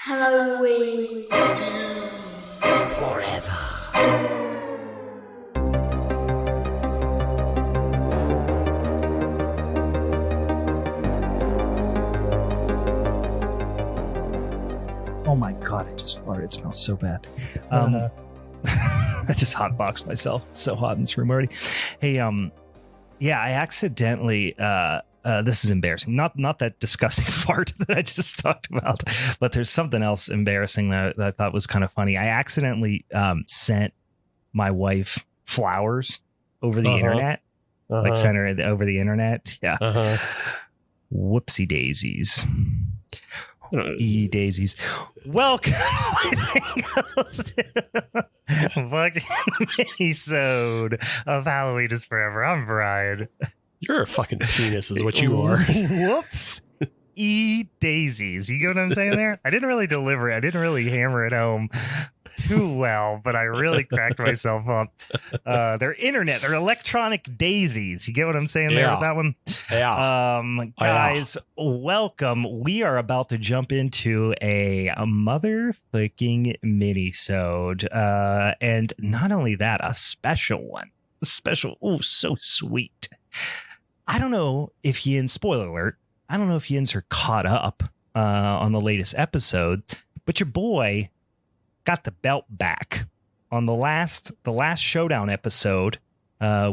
Halloween Forever. Oh my god, I just farted. It smells so bad. I just hotboxed myself. It's so hot in this room already. Hey, yeah, I accidentally this is embarrassing. Not that disgusting fart that I just talked about, but there's something else embarrassing that I thought was kind of funny. I accidentally sent my wife flowers over the internet. Like sent her over the internet. Yeah. Whoopsie daisies. Daisies. Welcome. Fucking Minisode of Halloween is Forever. I'm Brian. You're a fucking penis is what you are. Whoops. Daisies. You get what I'm saying there? I didn't really deliver it. I didn't really hammer it home too well, but I really cracked myself up. They're electronic daisies. You get what I'm saying there with that one? Yeah. Guys, welcome. We are about to jump into a motherfucking minisode. And not only that, a special one. Oh, so sweet. I don't know if yins, spoiler alert, I don't know if yins are caught up on the latest episode, but your boy got the belt back on the last showdown episode,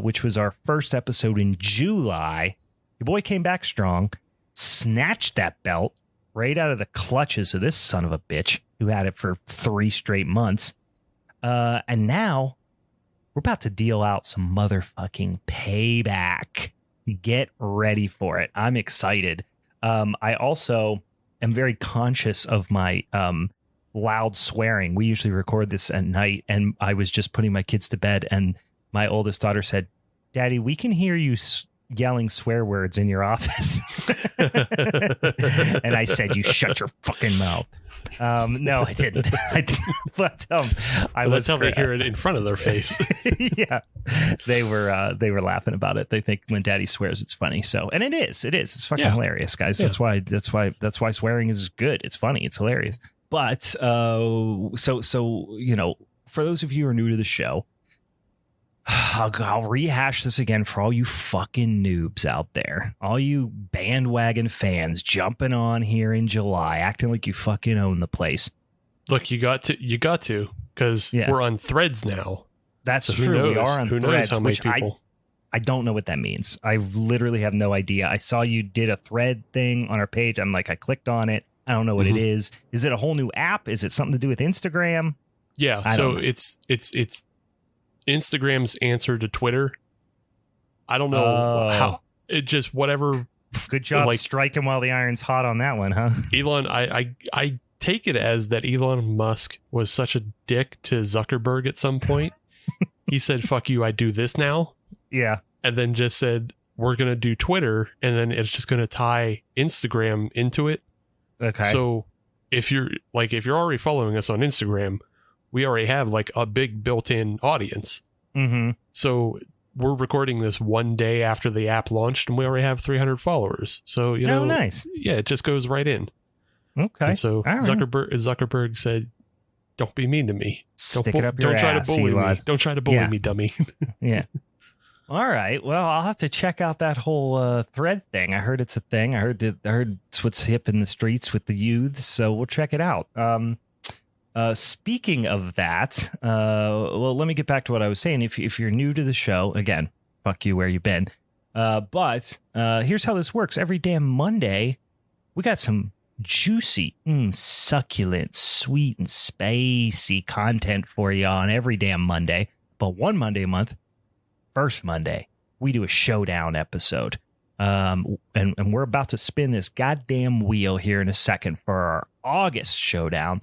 which was our first episode in July. Your boy came back strong, snatched that belt right out of the clutches of this son of a bitch who had it for 3 straight months. And now we're about to deal out some motherfucking payback. Get ready for it. I'm excited. I also am very conscious of my loud swearing. We usually record this at night, and I was just putting my kids to bed, and my oldest daughter said, "Daddy, we can hear you yelling swear words in your office." And I said, "You shut your fucking mouth." No, I didn't. But that's how they hear it in front of their face. Yeah, they were laughing about it. They think when Daddy swears, it's funny. So, and it is. It's fucking hilarious, guys. Yeah. That's why swearing is good. It's funny. It's hilarious. But so you know, for those of you who are new to the show, I'll rehash this again for all you fucking noobs out there, all you bandwagon fans jumping on here in July, acting like you fucking own the place. Look, you got to, because we're on Threads now. That's so true. We are on Threads, knows how many people? I don't know what that means. I literally have no idea. I saw you did a thread thing on our page. I'm like, I clicked on it. I don't know what it is. Is it a whole new app? Is it something to do with Instagram? Yeah. So it's Instagram's answer to Twitter. I don't know how. It just whatever. Good job striking while the iron's hot on that one, huh? Elon, I take it as that Elon Musk was such a dick to Zuckerberg at some point. He said, "Fuck you, I do this now." Yeah. And then just said, "We're going to do Twitter." And then it's just going to tie Instagram into it. Okay. So if you're already following us on Instagram, we already have like a big built-in audience. Mm-hmm. So we're recording this one day after the app launched, and we already have 300 followers. So, you know, nice. Yeah, it just goes right in. Okay. And so right. Zuckerberg said, "Don't be mean to me. Stick it up your Don't try ass, to bully Elon. me. Don't try to bully me, dummy." Yeah. All right. Well, I'll have to check out that whole thread thing. I heard it's a thing. I heard it's what's hip in the streets with the youths. So we'll check it out. Speaking of that, well, let me get back to what I was saying. If you're new to the show, again, fuck you, where you been? But here's how this works. Every damn Monday, we got some juicy, succulent, sweet, and spicy content for you on every damn Monday. But one Monday a month, first Monday, we do a showdown episode. And we're about to spin this goddamn wheel here in a second for our August showdown.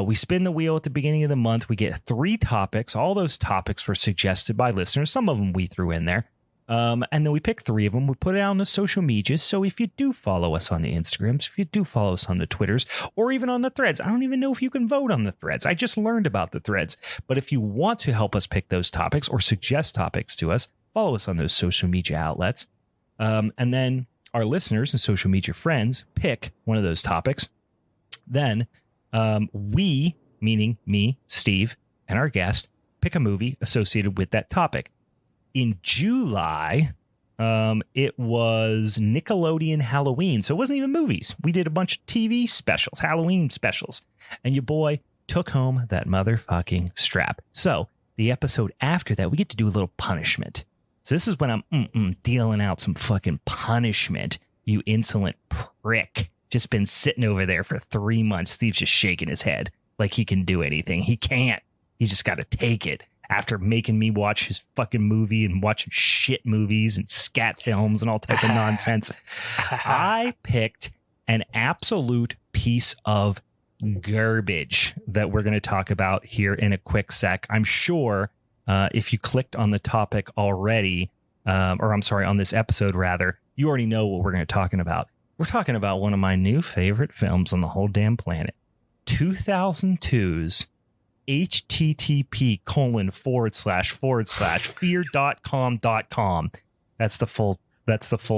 We spin the wheel at the beginning of the month. We get 3 topics. All those topics were suggested by listeners. Some of them we threw in there. And then we pick 3 of them. We put it out on the social medias. So if you do follow us on the Instagrams, if you do follow us on the Twitters, or even on the threads, I don't even know if you can vote on the threads. I just learned about the threads. But if you want to help us pick those topics or suggest topics to us, follow us on those social media outlets. And then our listeners and social media friends pick one of those topics. Then We, meaning me, Steve, and our guest, pick a movie associated with that topic. In July, it was Nickelodeon Halloween. So it wasn't even movies. We did a bunch of TV specials, Halloween specials. And your boy took home that motherfucking strap. So the episode after that, we get to do a little punishment. So this is when I'm dealing out some fucking punishment, you insolent prick. Just been sitting over there for 3 months. Steve's just shaking his head like he can do anything. He can't. He's just got to take it after making me watch his fucking movie and watching shit movies and scat films and all type of nonsense. I picked an absolute piece of garbage that we're going to talk about here in a quick sec. I'm sure if you clicked on the topic already, on this episode rather, you already know what we're going to be talking about. We're talking about one of my new favorite films on the whole damn planet, 2002's http://fear.com.com. That's the full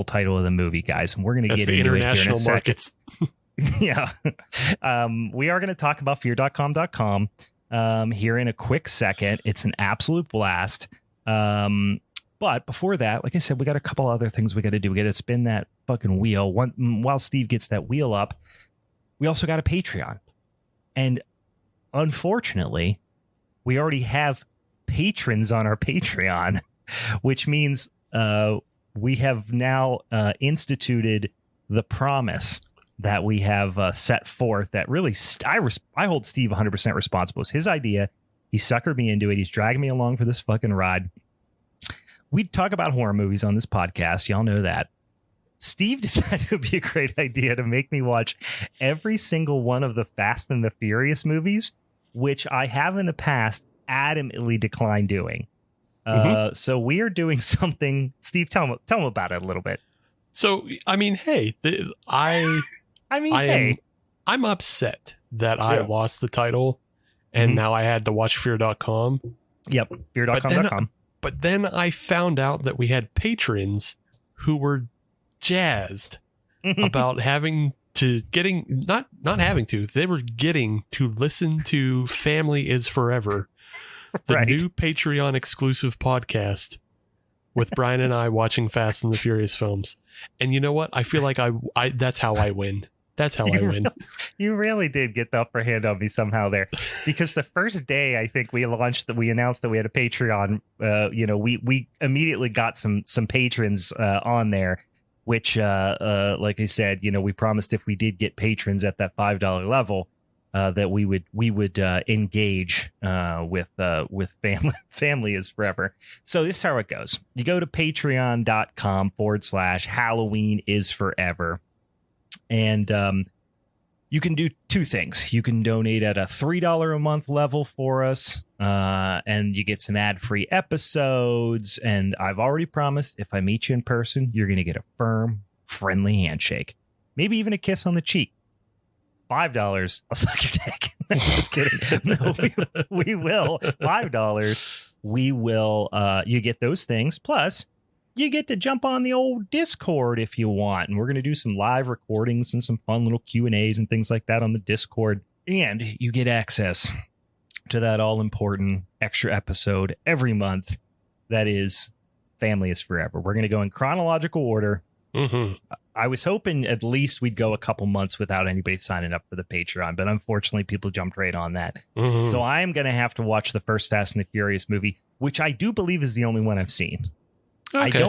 title of the movie, guys. And we're going to get into it here in a second. Yeah. We are going to talk about fear.com.com here in a quick second. It's an absolute blast. But before that, like I said, we got a couple other things we got to do. We got to spin that fucking wheel. While Steve gets that wheel up, we also got a Patreon. And unfortunately, we already have patrons on our Patreon, which means we have now instituted the promise that we have set forth that really I hold Steve 100% responsible. It's his idea. He suckered me into it. He's dragging me along for this fucking ride. We talk about horror movies on this podcast. Y'all know that. Steve decided it would be a great idea to make me watch every single one of the Fast and the Furious movies, which I have in the past adamantly declined doing. So we are doing something. Steve, tell him about it a little bit. So, I mean, hey, I'm upset that I lost the title and now I had to watch fear.com. Yep, fear.com.com. But then I found out that we had patrons who were jazzed about they were getting to listen to Family is Forever, the new Patreon exclusive podcast with Brian and I watching Fast and the Furious films. And you know what? I feel like I that's how I win. That's how I win. You really did get the upper hand on me somehow there, because the first day I think we announced that we had a Patreon. We immediately got some patrons on there, which, like I said, we promised if we did get patrons at that $5 level, that we would engage with Family is Forever. So this is how it goes. You go to patreon.com/Halloween is Forever. And you can do two things. You can donate at a $3 a month level for us, and you get some ad-free episodes. And I've already promised if I meet you in person, you're going to get a firm, friendly handshake, maybe even a kiss on the cheek. $5, I'll suck your dick. Just kidding. No, we will. $5, we will. You get those things. Plus, you get to jump on the old Discord if you want. And we're going to do some live recordings and some fun little Q&As and things like that on the Discord. And you get access to that all-important extra episode every month. That is Family is Forever. We're going to go in chronological order. Mm-hmm. I was hoping at least we'd go a couple months without anybody signing up for the Patreon, but unfortunately people jumped right on that. Mm-hmm. So I am going to have to watch the first Fast and the Furious movie, which I do believe is the only one I've seen. Okay.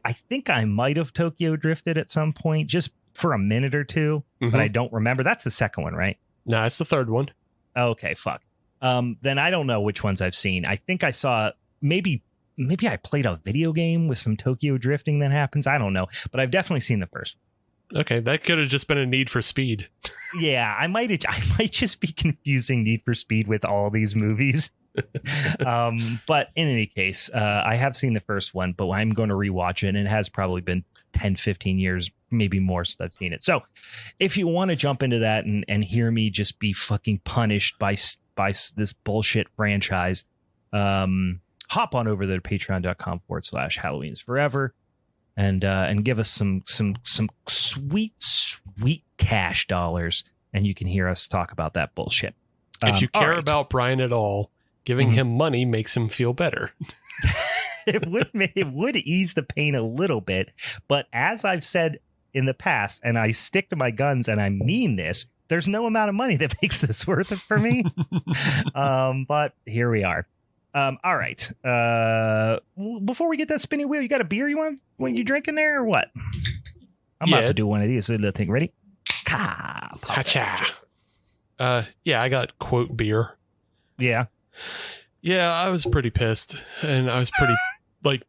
I think I might have Tokyo drifted at some point just for a minute or two, but I don't remember. That's the second one, right? No, it's the third one. Okay, fuck. Then I don't know which ones I've seen. I think I saw maybe I played a video game with some Tokyo drifting that happens. I don't know, but I've definitely seen the first one. Okay, that could have just been a Need for Speed. Yeah, I might just be confusing Need for Speed with all these movies. But in any case, I have seen the first one, but I'm going to rewatch it, and it has probably been 10, 15 years, maybe more since I've seen it. So if you want to jump into that and hear me just be fucking punished by this bullshit franchise, hop on over to patreon.com/Halloween is Forever and give us some sweet cash dollars. and you can hear us talk about that bullshit. If you care all right. about Brian at all, giving him money makes him feel better. It would ease the pain a little bit, but as I've said in the past, and I stick to my guns, and I mean this, there's no amount of money that makes this worth it for me. But here we are. All right. Before we get that spinning wheel, you got a beer you drinking there or what? I'm about to do one of these. So thing ready? Hacha. Yeah, I got quote beer. Yeah. Yeah, I was pretty pissed, and I was pretty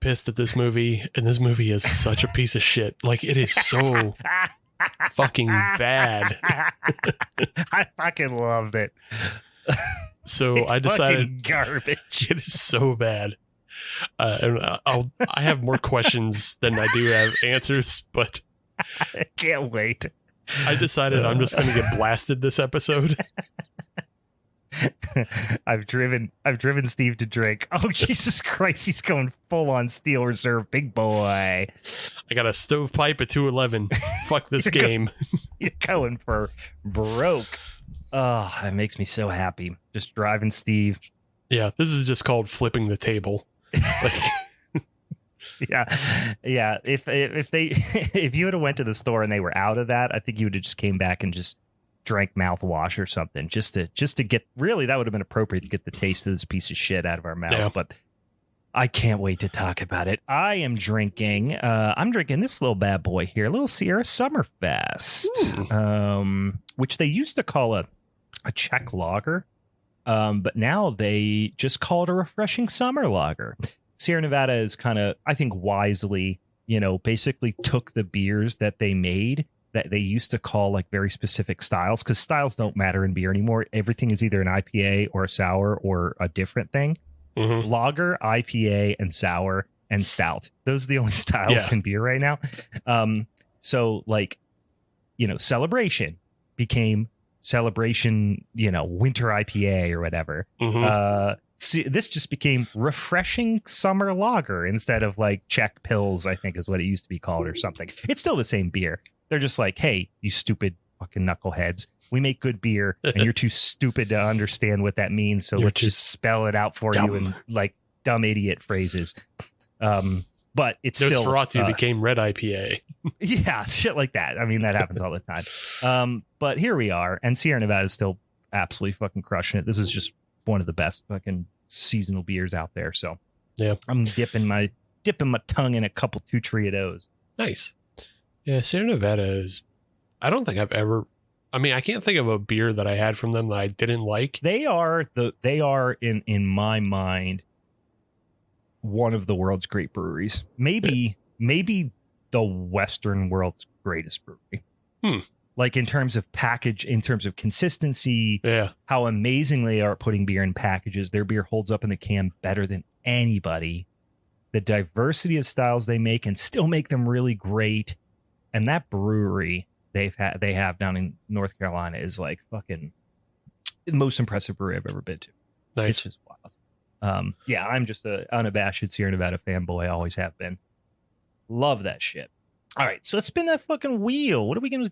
pissed at this movie, and this movie is such a piece of shit. Like, it is so fucking bad. I fucking loved it. So it's I decided garbage. It is so bad. And I have more questions than I do have answers, but I can't wait. I decided I'm just going to get blasted this episode. I've driven Steve to drink. Oh, Jesus Christ, he's going full on Steel Reserve, big boy. I got a stovepipe at 211. Fuck this game. You're going for broke. Oh, that makes me so happy. Just driving Steve. Yeah, this is just called flipping the table. Yeah. If you would have went to the store and they were out of that, I think you would have just came back and just drank mouthwash or something just to get, really, that would have been appropriate to get the taste of this piece of shit out of our mouth. Yeah. But I can't wait to talk about it. I'm drinking this little bad boy here, a little Sierra Summerfest, which they used to call a Czech lager, but now they just call it a refreshing summer lager. Sierra Nevada is kind of, I think, wisely, basically took the beers that they made that they used to call like very specific styles, because styles don't matter in beer anymore. Everything is either an IPA or a sour or a different thing. Mm-hmm. Lager, IPA, and sour and stout. Those are the only styles in beer right now. So like, Celebration became Celebration, winter IPA or whatever. Mm-hmm. This just became refreshing summer lager instead of like Czech Pils, I think is what it used to be called or something. It's still the same beer. They're just like, hey, you stupid fucking knuckleheads. We make good beer and you're too stupid to understand what that means. So let's just spell it out for you in like dumb idiot phrases. But it's still Nosferatu became red IPA. Yeah, shit like that. I mean, that happens all the time. But here we are, and Sierra Nevada is still absolutely fucking crushing it. This is just one of the best fucking seasonal beers out there. So yeah, I'm dipping my tongue in a couple 2 Triodos. Nice. Yeah, Sierra Nevada is, I don't think I've ever, I can't think of a beer that I had from them that I didn't like. They are in my mind one of the world's great breweries. Maybe the Western world's greatest brewery. Like in terms of package, in terms of consistency, how amazingly they are putting beer in packages. Their beer holds up in the can better than anybody. The diversity of styles they make and still make them really great. And that brewery they have down in North Carolina is like fucking the most impressive brewery I've ever been to. Nice. It's just wild. Yeah, I'm just an unabashed Sierra Nevada fanboy. Always have been. Love that shit. All right, so let's spin that fucking wheel. What are we gonna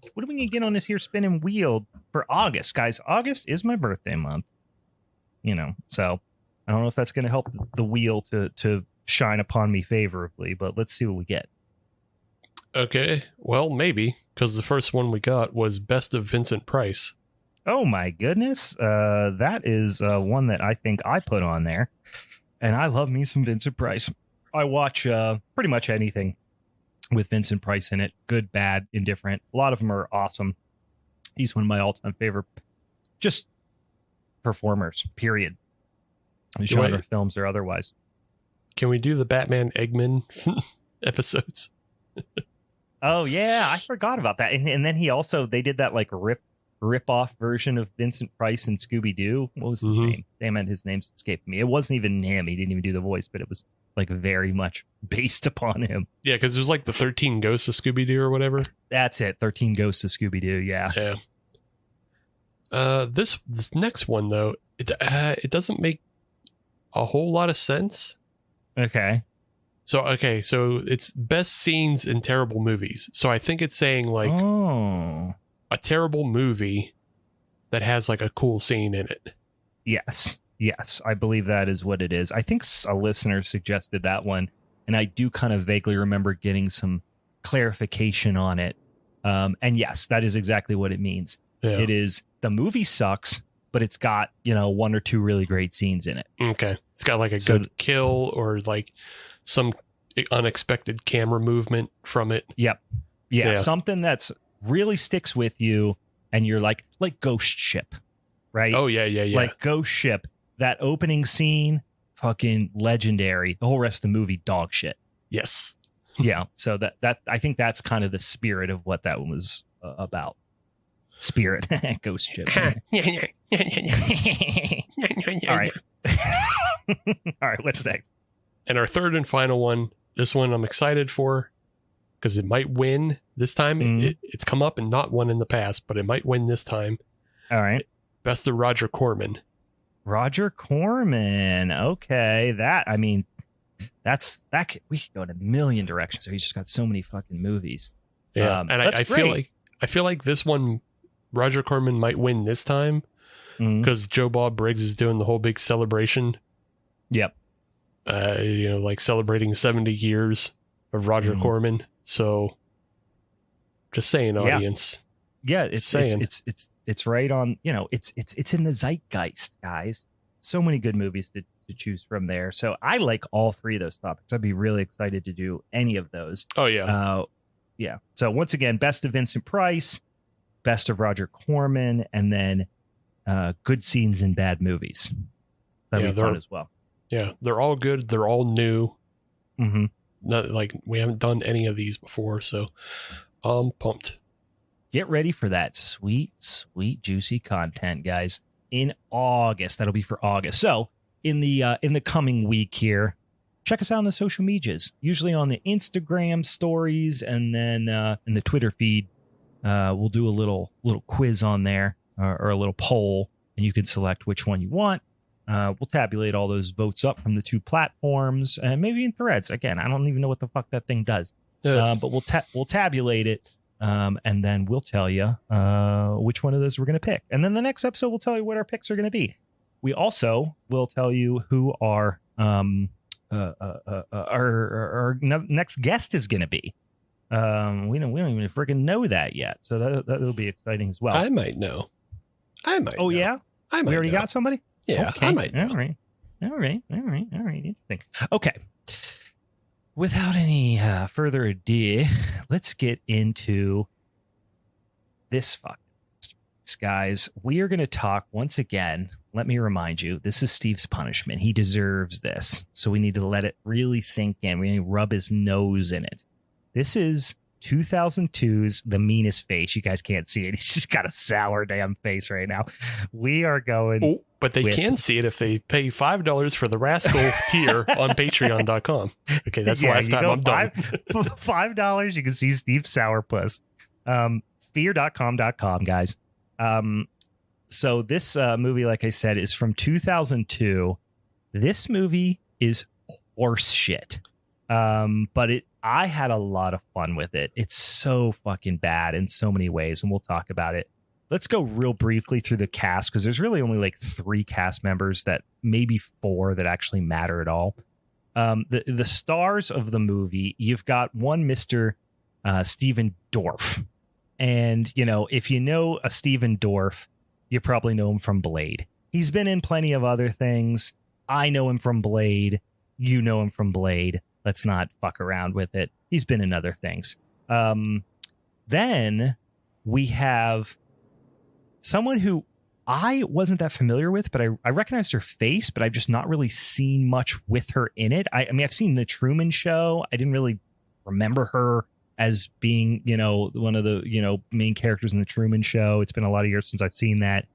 get on this here spinning wheel for August, guys? August is my birthday month. So I don't know if that's gonna help the wheel to shine upon me favorably, but let's see what we get. Okay, well, maybe, because the first one we got was Best of Vincent Price. Oh my goodness, that is one that I think I put on there, and I love me some Vincent Price. I watch pretty much anything with Vincent Price in it, good, bad, indifferent. A lot of them are awesome. He's one of my all-time favorite just performers, period. Genre films or otherwise. Can we do the Batman Eggman episodes? Oh yeah, I forgot about that. And then they did that like rip-off version of Vincent Price and Scooby-Doo. What was his name? Damn it, his name's escaped me. It wasn't even him. He didn't even do the voice, but it was like very much based upon him. Yeah, because there's like the 13 Ghosts of Scooby-Doo or whatever. That's it, 13 Ghosts of Scooby-Doo, yeah. Yeah. This next one, though, it doesn't make a whole lot of sense. Okay. So it's best scenes in terrible movies. So I think it's saying like a terrible movie that has like a cool scene in it. Yes. I believe that is what it is. I think a listener suggested that one, and I do kind of vaguely remember getting some clarification on it. And yes, that is exactly what it means. Yeah. It is the movie sucks, but it's got, one or two really great scenes in it. Okay. It's got like a good kill or like some unexpected camera movement from it. Yep. Yeah. Something that's really sticks with you, and you're like Ghost Ship, right? Oh, yeah. Like Ghost Ship. That opening scene, fucking legendary. The whole rest of the movie, dog shit. Yes. Yeah. So that I think that's kind of the spirit of what that one was about. Spirit. Ghost Ship. All right. All right. What's next? And our third and final one, this one I'm excited for because it might win this time. It's come up and not won in the past, but it might win this time. All right. Best of Roger Corman. Roger Corman. Okay. We could go in a million directions. So he's just got so many fucking movies. Yeah. And I feel like this one, Roger Corman might win this time because Joe Bob Briggs is doing the whole big celebration. Yep. Like celebrating 70 years of Roger Corman. So just saying, audience. Yeah. It's right on, it's in the zeitgeist, guys. So many good movies to choose from there. So I like all three of those topics. I'd be really excited to do any of those. Oh, yeah. Yeah. So once again, best of Vincent Price, best of Roger Corman, and then good scenes in bad movies. That'd be fun as well. Yeah. They're all good. They're all new. Mm-hmm. Not like we haven't done any of these before. So I'm pumped. Get ready for that sweet, juicy content, guys, in August. That'll be for August. So in the coming week here, check us out on the social medias, usually on the Instagram stories, and then in the Twitter feed. We'll do a little quiz on there or a little poll, and you can select which one you want. We'll tabulate all those votes up from the two platforms, and maybe in Threads. Again, I don't even know what the fuck that thing does, but we'll tabulate it. And then we'll tell you which one of those we're going to pick. And then the next episode, we'll tell you what our picks are going to be. We also will tell you who our next guest is going to be. We don't even freaking know that yet. So that'll be exciting as well. I might know. Oh, yeah? We already got somebody? Yeah, okay. I might know. All right. Interesting. Okay. Without any further ado, let's get into this fucking guys. We are going to talk once again. Let me remind you, this is Steve's punishment. He deserves this. So we need to let it really sink in. We need to rub his nose in it. This is 2002's The Meanest Face. You guys can't see it. He's just got a sour damn face right now. We are going. Oh, but they can see it if they pay $5 for the Rascal tier on patreon.com. Okay, that's the last time I'm done. $5, you can see Steve Sourpuss. Fear.com.com, guys. So this movie, like I said, is from 2002. This movie is horse shit. But I had a lot of fun with it. It's so fucking bad in so many ways, and we'll talk about it. Let's go real briefly through the cast, because there's really only like 3 cast members, that maybe 4 that actually matter at all. The stars of the movie, you've got one Mr. Stephen Dorff. And, if you know a Stephen Dorff, you probably know him from Blade. He's been in plenty of other things. I know him from Blade. You know him from Blade. Let's not fuck around with it. He's been in other things. Then we have someone who I wasn't that familiar with, but I recognized her face, but I've just not really seen much with her in it. I mean, I've seen The Truman Show. I didn't really remember her as being, one of the, main characters in The Truman Show. It's been a lot of years since I've seen that.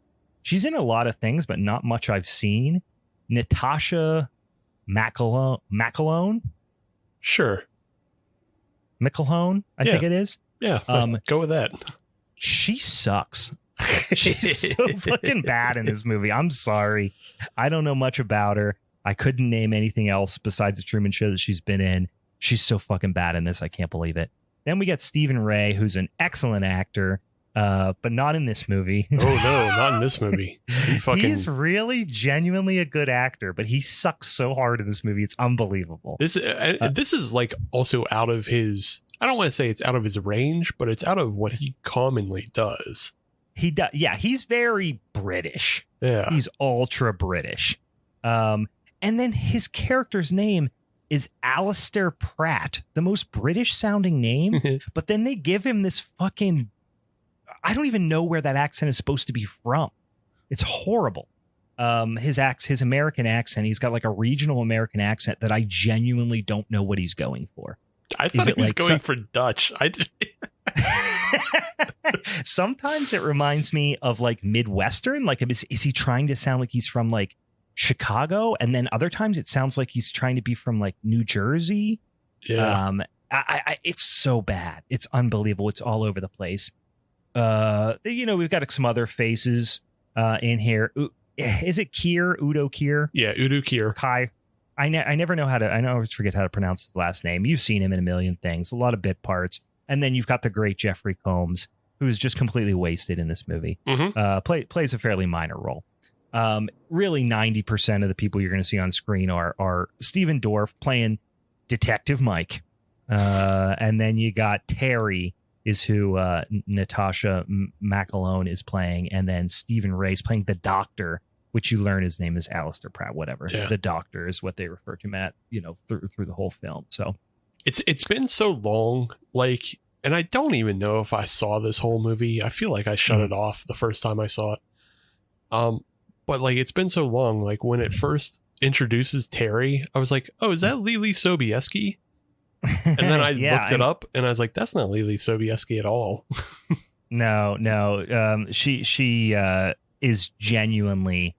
She's in a lot of things, but not much I've seen. Natasha McElhone. Sure. McElhone, I think it is. Yeah. Go with that. She sucks. She's so fucking bad in this movie. I'm sorry. I don't know much about her. I couldn't name anything else besides The Truman Show that she's been in. She's so fucking bad in this. I can't believe it. Then we got Stephen Ray, who's an excellent actor. but not in this movie. Oh no, not in this movie. He's really genuinely a good actor, but he sucks so hard in this movie. It's unbelievable. This is like also out of his, I don't want to say it's out of his range, but it's out of what he commonly does. He does. Yeah, he's very British. Yeah. He's ultra British. And then his character's name is Alistair Pratt, the most British sounding name. But then they give him this fucking, I don't even know where that accent is supposed to be from. It's horrible. His American accent, he's got like a regional American accent that I genuinely don't know what he's going for. I thought he was going for Dutch. Sometimes it reminds me of like Midwestern. Like, is he trying to sound like he's from like Chicago? And then other times it sounds like he's trying to be from like New Jersey. Yeah. It's so bad. It's unbelievable. It's all over the place. We've got some other faces in here. Is it Kier? Udo Kier? Yeah, Udo Kier. Kai. I never know how to. I always forget how to pronounce his last name. You've seen him in a million things, a lot of bit parts, and then you've got the great Jeffrey Combs, who's just completely wasted in this movie. Mm-hmm. Plays a fairly minor role. Really, 90% of the people you're going to see on screen are Stephen Dorff playing Detective Mike, and then you got Terry is who Natasha McAlone is playing, and then Stephen Ray's playing the Doctor, which you learn his name is Alistair Pratt, whatever. Yeah. The Doctor is what they refer to him at, through the whole film. So it's been so long, like, and I don't even know if I saw this whole movie. I feel like I shut it off the first time I saw it. But like, it's been so long. Like when it first introduces Terry, I was like, oh, is that Lily Sobieski? And then I looked it up and I was like, that's not Lily Sobieski at all. No. She is genuinely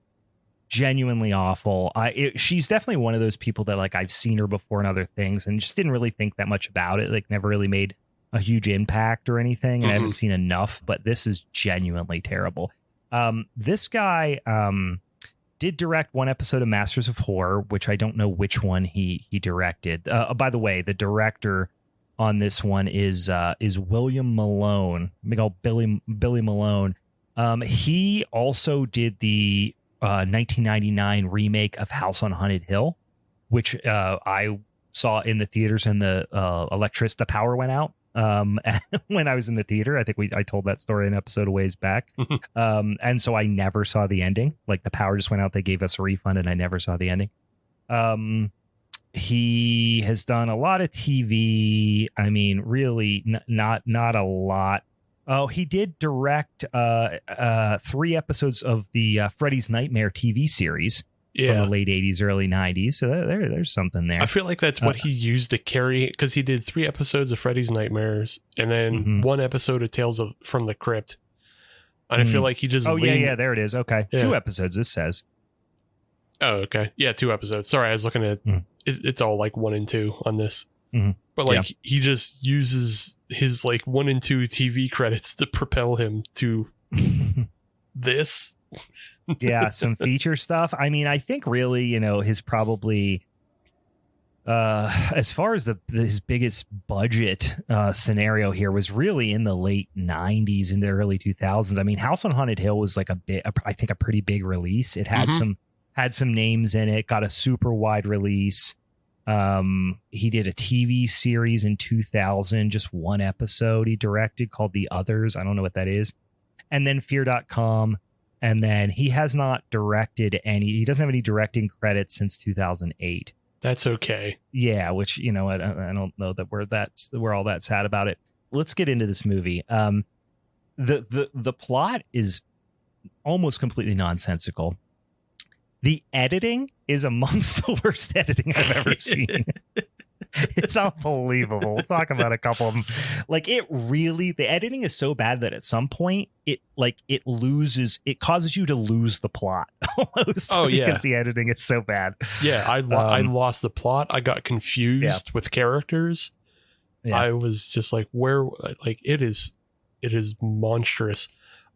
awful. She's definitely one of those people that like I've seen her before in other things and just didn't really think that much about it. Like never really made a huge impact or anything. And I haven't seen enough, but this is genuinely terrible. This guy did direct one episode of Masters of Horror, which I don't know which one he directed. By the way, the director on this one is William Malone, big old Billy Malone. He also did the 1999 remake of House on Haunted Hill, which I saw in the theaters, and the power went out when I was in the theater. I think I told that story in an episode a ways back. And so I never saw the ending. Like the power just went out. They gave us a refund and I never saw the ending. He has done a lot of TV. I mean, really not a lot. Oh, he did direct 3 episodes of the Freddy's Nightmare TV series from the late 80s, early 90s. So there's something there. I feel like that's what he used to carry, because he did 3 episodes of Freddy's Nightmares and then 1 episode of Tales from the Crypt. And I feel like he just... Oh, yeah, there it is. Okay. Yeah. 2 episodes, this says. Oh, okay. Yeah, 2 episodes. Sorry, I was looking at... It's all like 1 and 2 on this. But like he just uses his like 1 and 2 TV credits to propel him to this. Yeah, some feature stuff. I mean, I think really, his probably as far as his biggest budget scenario here was really in the late 90s into early 2000s. I mean, House on Haunted Hill was like I think a pretty big release. It had some names in it, got a super wide release. He did a TV series in 2000, just 1 episode he directed called The Others. I don't know what that is. And then Fear.com. And then he has not directed he doesn't have any directing credits since 2008. That's okay. Yeah. Which, I don't know that we're all that sad about it. Let's get into this movie. The plot is almost completely nonsensical. The editing is amongst the worst editing I've ever seen. It's unbelievable. We'll talk about a couple of them. Like the editing is so bad that at some point it causes you to lose the plot almost. Oh, yeah. Because the editing is so bad. Yeah. I lost the plot. I got confused with characters. Yeah. I was just like, it is monstrous.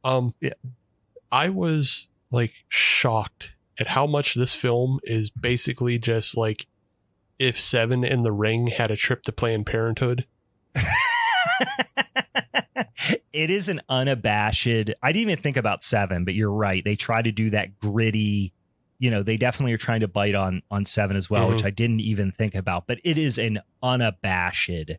I was like shocked at how much this film is basically just like if Seven and the Ring had a trip to Planned Parenthood. It is an unabashed. I didn't even think about 7, but you're right. They try to do that gritty. They definitely are trying to bite on 7 as well, which I didn't even think about. But it is an unabashed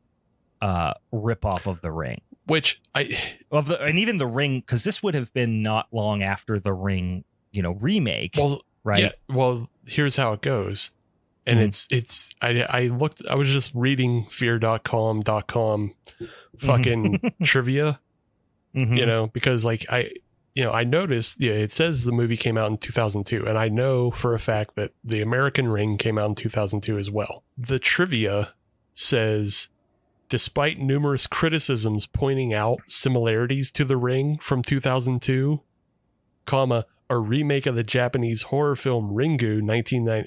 ripoff of The Ring. Which and even The Ring, because this would have been not long after The Ring, remake. Well, right. Yeah, well, here's how it goes. And I was just reading fear.com fucking trivia, because like I noticed, it says the movie came out in 2002, and I know for a fact that The American Ring came out in 2002 as well. The trivia says, despite numerous criticisms pointing out similarities to The Ring from 2002, a remake of the Japanese horror film Ringu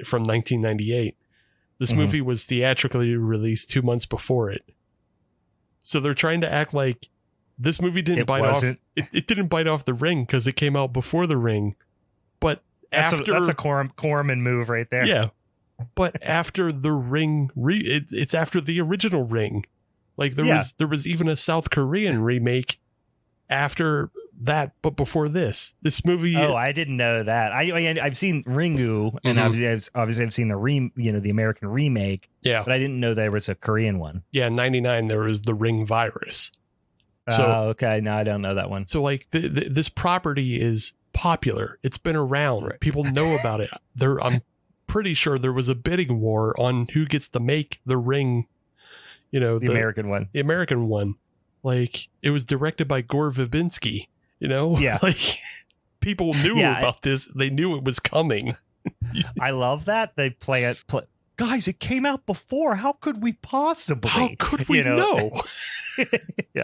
from 1998. This movie was theatrically released 2 months before it. So they're trying to act like this movie didn't bite off. It didn't bite off The Ring because it came out before The Ring. But that's a Corman move right there. Yeah. But after The Ring, it's after the original Ring. Like there was even a South Korean remake after that, but before this movie. Oh, I didn't know that. I've seen Ringu, and obviously I've seen the American remake. Yeah, but I didn't know there was a Korean one. Yeah, in '99 there was the Ring virus. So okay, no, I don't know that one. So like this property is popular. It's been around. Right. People know about it. I'm pretty sure there was a bidding war on who gets to make the Ring. The American one. The American one. Like, it was directed by Gore Verbinski. Yeah. Like, people knew about this. They knew it was coming. I love that. They play it. Guys, it came out before. How could we possibly? How could we know? Yeah.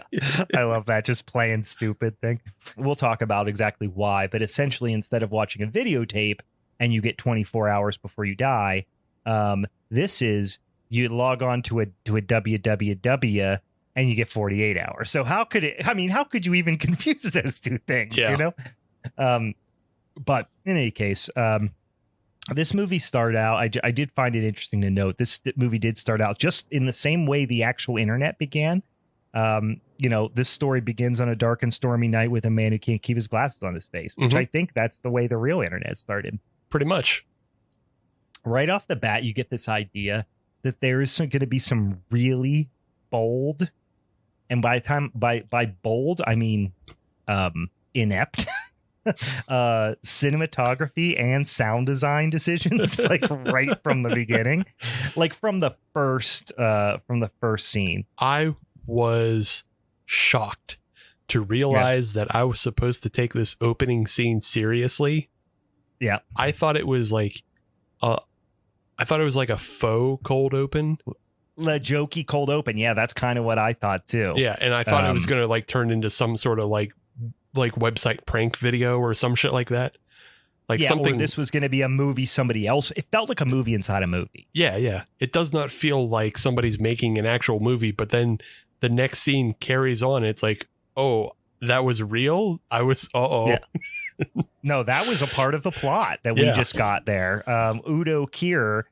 I love that. Just playing stupid thing. We'll talk about exactly why. But essentially, instead of watching a videotape and you get 24 hours before you die, this is you log on to a www and you get 48 hours. So how could you even confuse those two things? Yeah. But in any case, this movie started out, I did find it interesting to note, this movie did start out just in the same way the actual internet began. This story begins on a dark and stormy night with a man who can't keep his glasses on his face, which I think that's the way the real internet started. Pretty much. Right off the bat, you get this idea that there is going to be some really bold, and by bold, I mean inept cinematography and sound design decisions, like right from the beginning, like from the first scene. I was shocked to realize that I was supposed to take this opening scene seriously. Yeah, I thought it was like a faux cold open. The jokey cold open. Yeah, that's kind of what I thought too. Yeah, and I thought it was going to like turn into some sort of like website prank video or some shit like that. Like something. Or this was going to be a movie somebody else. It felt like a movie inside a movie. Yeah, yeah. It does not feel like somebody's making an actual movie, but then the next scene carries on. It's like, oh, that was real? I was, Yeah. No, that was a part of the plot that we just got there. Udo Kier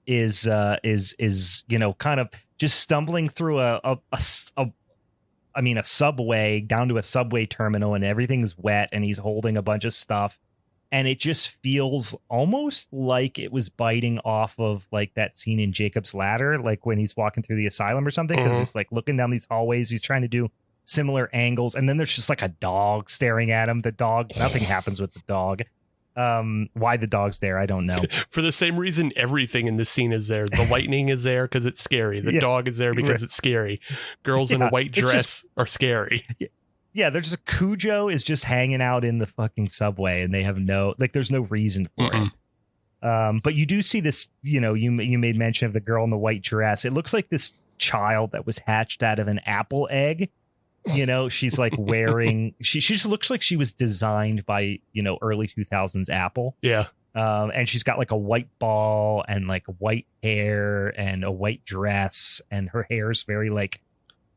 is kind of just stumbling through a subway down to a subway terminal, and everything's wet, and he's holding a bunch of stuff, and it just feels almost like it was biting off of like that scene in Jacob's Ladder, like when he's walking through the asylum or something, because he's like looking down these hallways, he's trying to do similar angles, and then there's just like a dog staring at him. The dog, nothing happens with the dog. Why the dog's there, I don't know. For the same reason everything in this scene is there. The lightning is there because it's scary. The dog is there because it's scary. Girls in a white dress are scary. Yeah, there's just Cujo is just hanging out in the fucking subway, and they have there's no reason for it. But you do see this, you made mention of the girl in the white dress. It looks like this child that was hatched out of an apple egg. She's like wearing, she just looks like she was designed by, early 2000s Apple. Yeah. And she's got like a white ball and like white hair and a white dress, and her hair's very like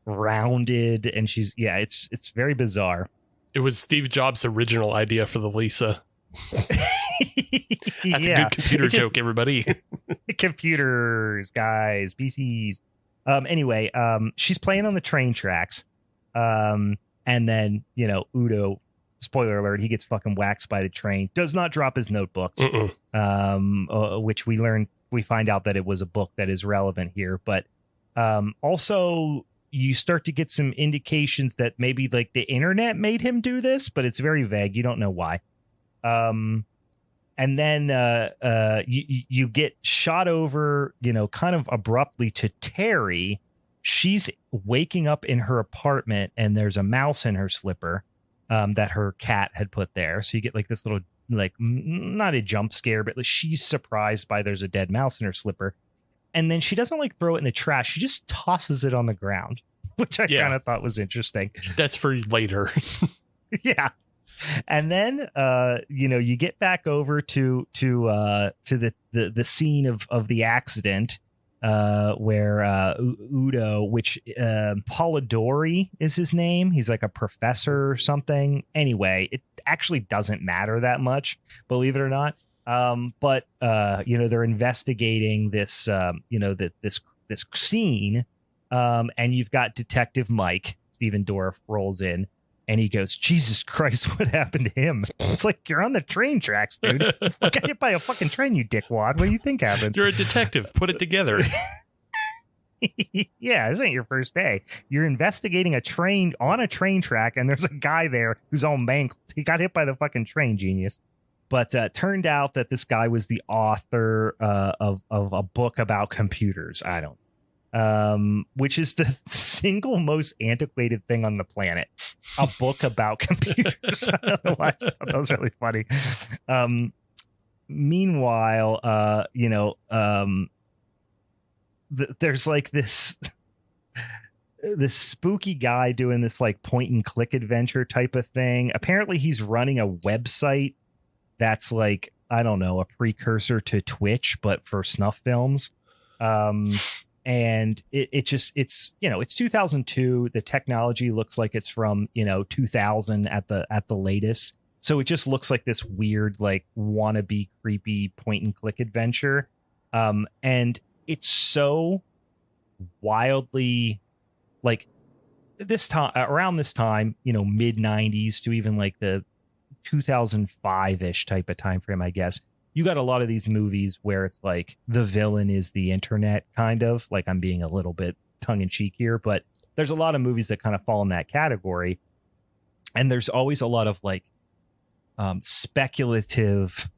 rounded, and it's very bizarre. It was Steve Jobs' original idea for the Lisa. That's a good computer joke, everybody. Computers, guys, PCs. Anyway, she's playing on the train tracks. And then, Udo, spoiler alert, he gets fucking waxed by the train, does not drop his notebooks, which we find out that it was a book that is relevant here. But also you start to get some indications that maybe like the internet made him do this, but it's very vague. You don't know why. And then you get shot over, kind of abruptly to Terry. She's waking up in her apartment and there's a mouse in her slipper that her cat had put there. So you get like this little, like, not a jump scare, but she's surprised by there's a dead mouse in her slipper. And then she doesn't like throw it in the trash. She just tosses it on the ground, which I kind of thought was interesting. That's for later. Yeah. And then, you get back over to the scene of the accident, where Udo, which Polidori is his name. He's like a professor or something. Anyway, it actually doesn't matter that much, believe it or not. But they're investigating this, this scene, and you've got Detective Mike. Stephen Dorff rolls in. And he goes, Jesus Christ, what happened to him? It's like, you're on the train tracks, dude. I got hit by a fucking train, you dickwad. What do you think happened? You're a detective. Put it together. Yeah, this ain't your first day. You're investigating a train on a train track, and there's a guy there who's all mangled. He got hit by the fucking train, genius. But turned out that this guy was the author of a book about computers. I don't which is the single most antiquated thing on the planet. A book about computers. I don't know why. I thought that was really funny. Meanwhile, there's like this spooky guy doing this like point and click adventure type of thing. Apparently he's running a website that's like, I don't know, a precursor to Twitch, but for snuff films. And it's 2002. The technology looks like it's from 2000 at the latest. So it just looks like this weird, like, wannabe creepy point and click adventure. And it's so wildly, like, this time, around this time, mid 90s to even like the 2005-ish type of time frame, I guess. You got a lot of these movies where it's like the villain is the internet, kind of. Like, I'm being a little bit tongue in cheek here, but there's a lot of movies that kind of fall in that category. And there's always a lot of like speculative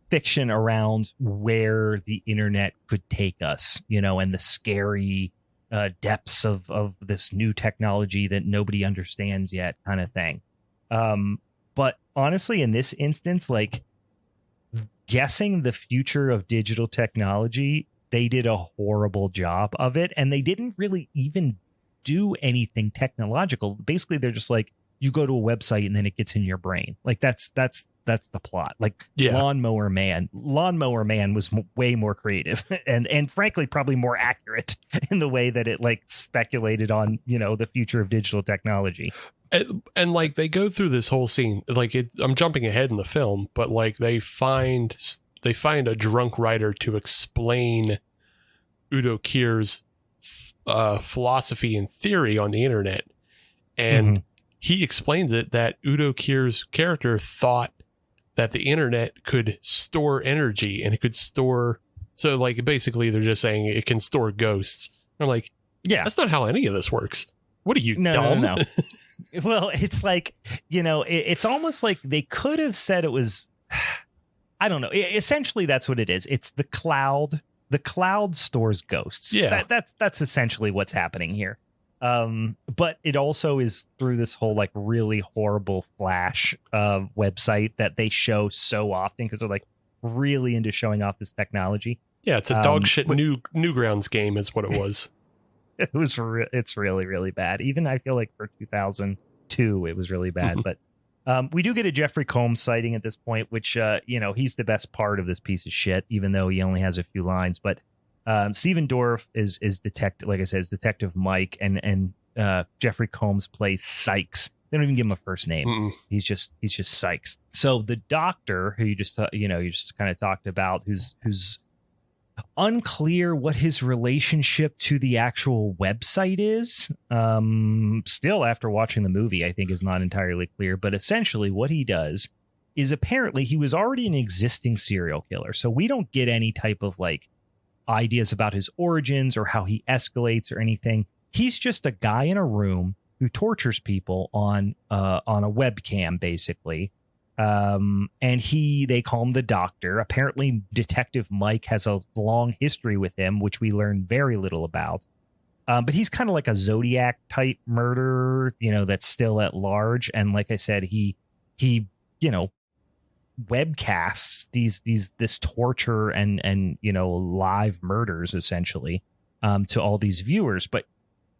fiction around where the internet could take us, and the scary depths of this new technology that nobody understands yet, kind of thing. But honestly, in this instance, like, guessing the future of digital technology, they did a horrible job of it, and they didn't really even do anything technological. Basically, they're just like, you go to a website and then it gets in your brain. Like, that's the plot. Like, yeah. Lawnmower Man was way more creative and frankly probably more accurate in the way that it like speculated on the future of digital technology. And like, they go through this whole scene, like, I'm jumping ahead in the film, but like, they find a drunk writer to explain Udo Kier's philosophy and theory on the internet. And he explains it that Udo Kier's character thought that the internet could store energy and it could store. So like, basically they're just saying it can store ghosts. I'm like, yeah, that's not how any of this works. What are you, dumb? No. Well, it's like, it's almost like they could have said it was, I don't know. Essentially, that's what it is. It's the cloud. The cloud stores ghosts. Yeah, that's essentially what's happening here. But it also is through this whole like really horrible Flash website that they show so often because they're like really into showing off this technology. Yeah, it's a dog shit Newgrounds game is what it was. It's really, really bad. Even I feel like for 2002, it was really bad. But we do get a Jeffrey Combs sighting at this point, which, he's the best part of this piece of shit, even though he only has a few lines. But Stephen Dorff is detective, like I said, is Detective Mike, and Jeffrey Combs plays Sykes. They don't even give him a first name. He's just Sykes. So the doctor who you just kind of talked about, who's Unclear what his relationship to the actual website is. Still, after watching the movie, I think is not entirely clear. But essentially what he does is apparently he was already an existing serial killer. So we don't get any type of like ideas about his origins or how he escalates or anything. He's just a guy in a room who tortures people on a webcam, basically. And they call him the Doctor. Apparently Detective Mike has a long history with him, which we learn very little about. But he's kind of like a Zodiac type murderer, that's still at large. And like I said, he webcasts this torture and live murders essentially to all these viewers. But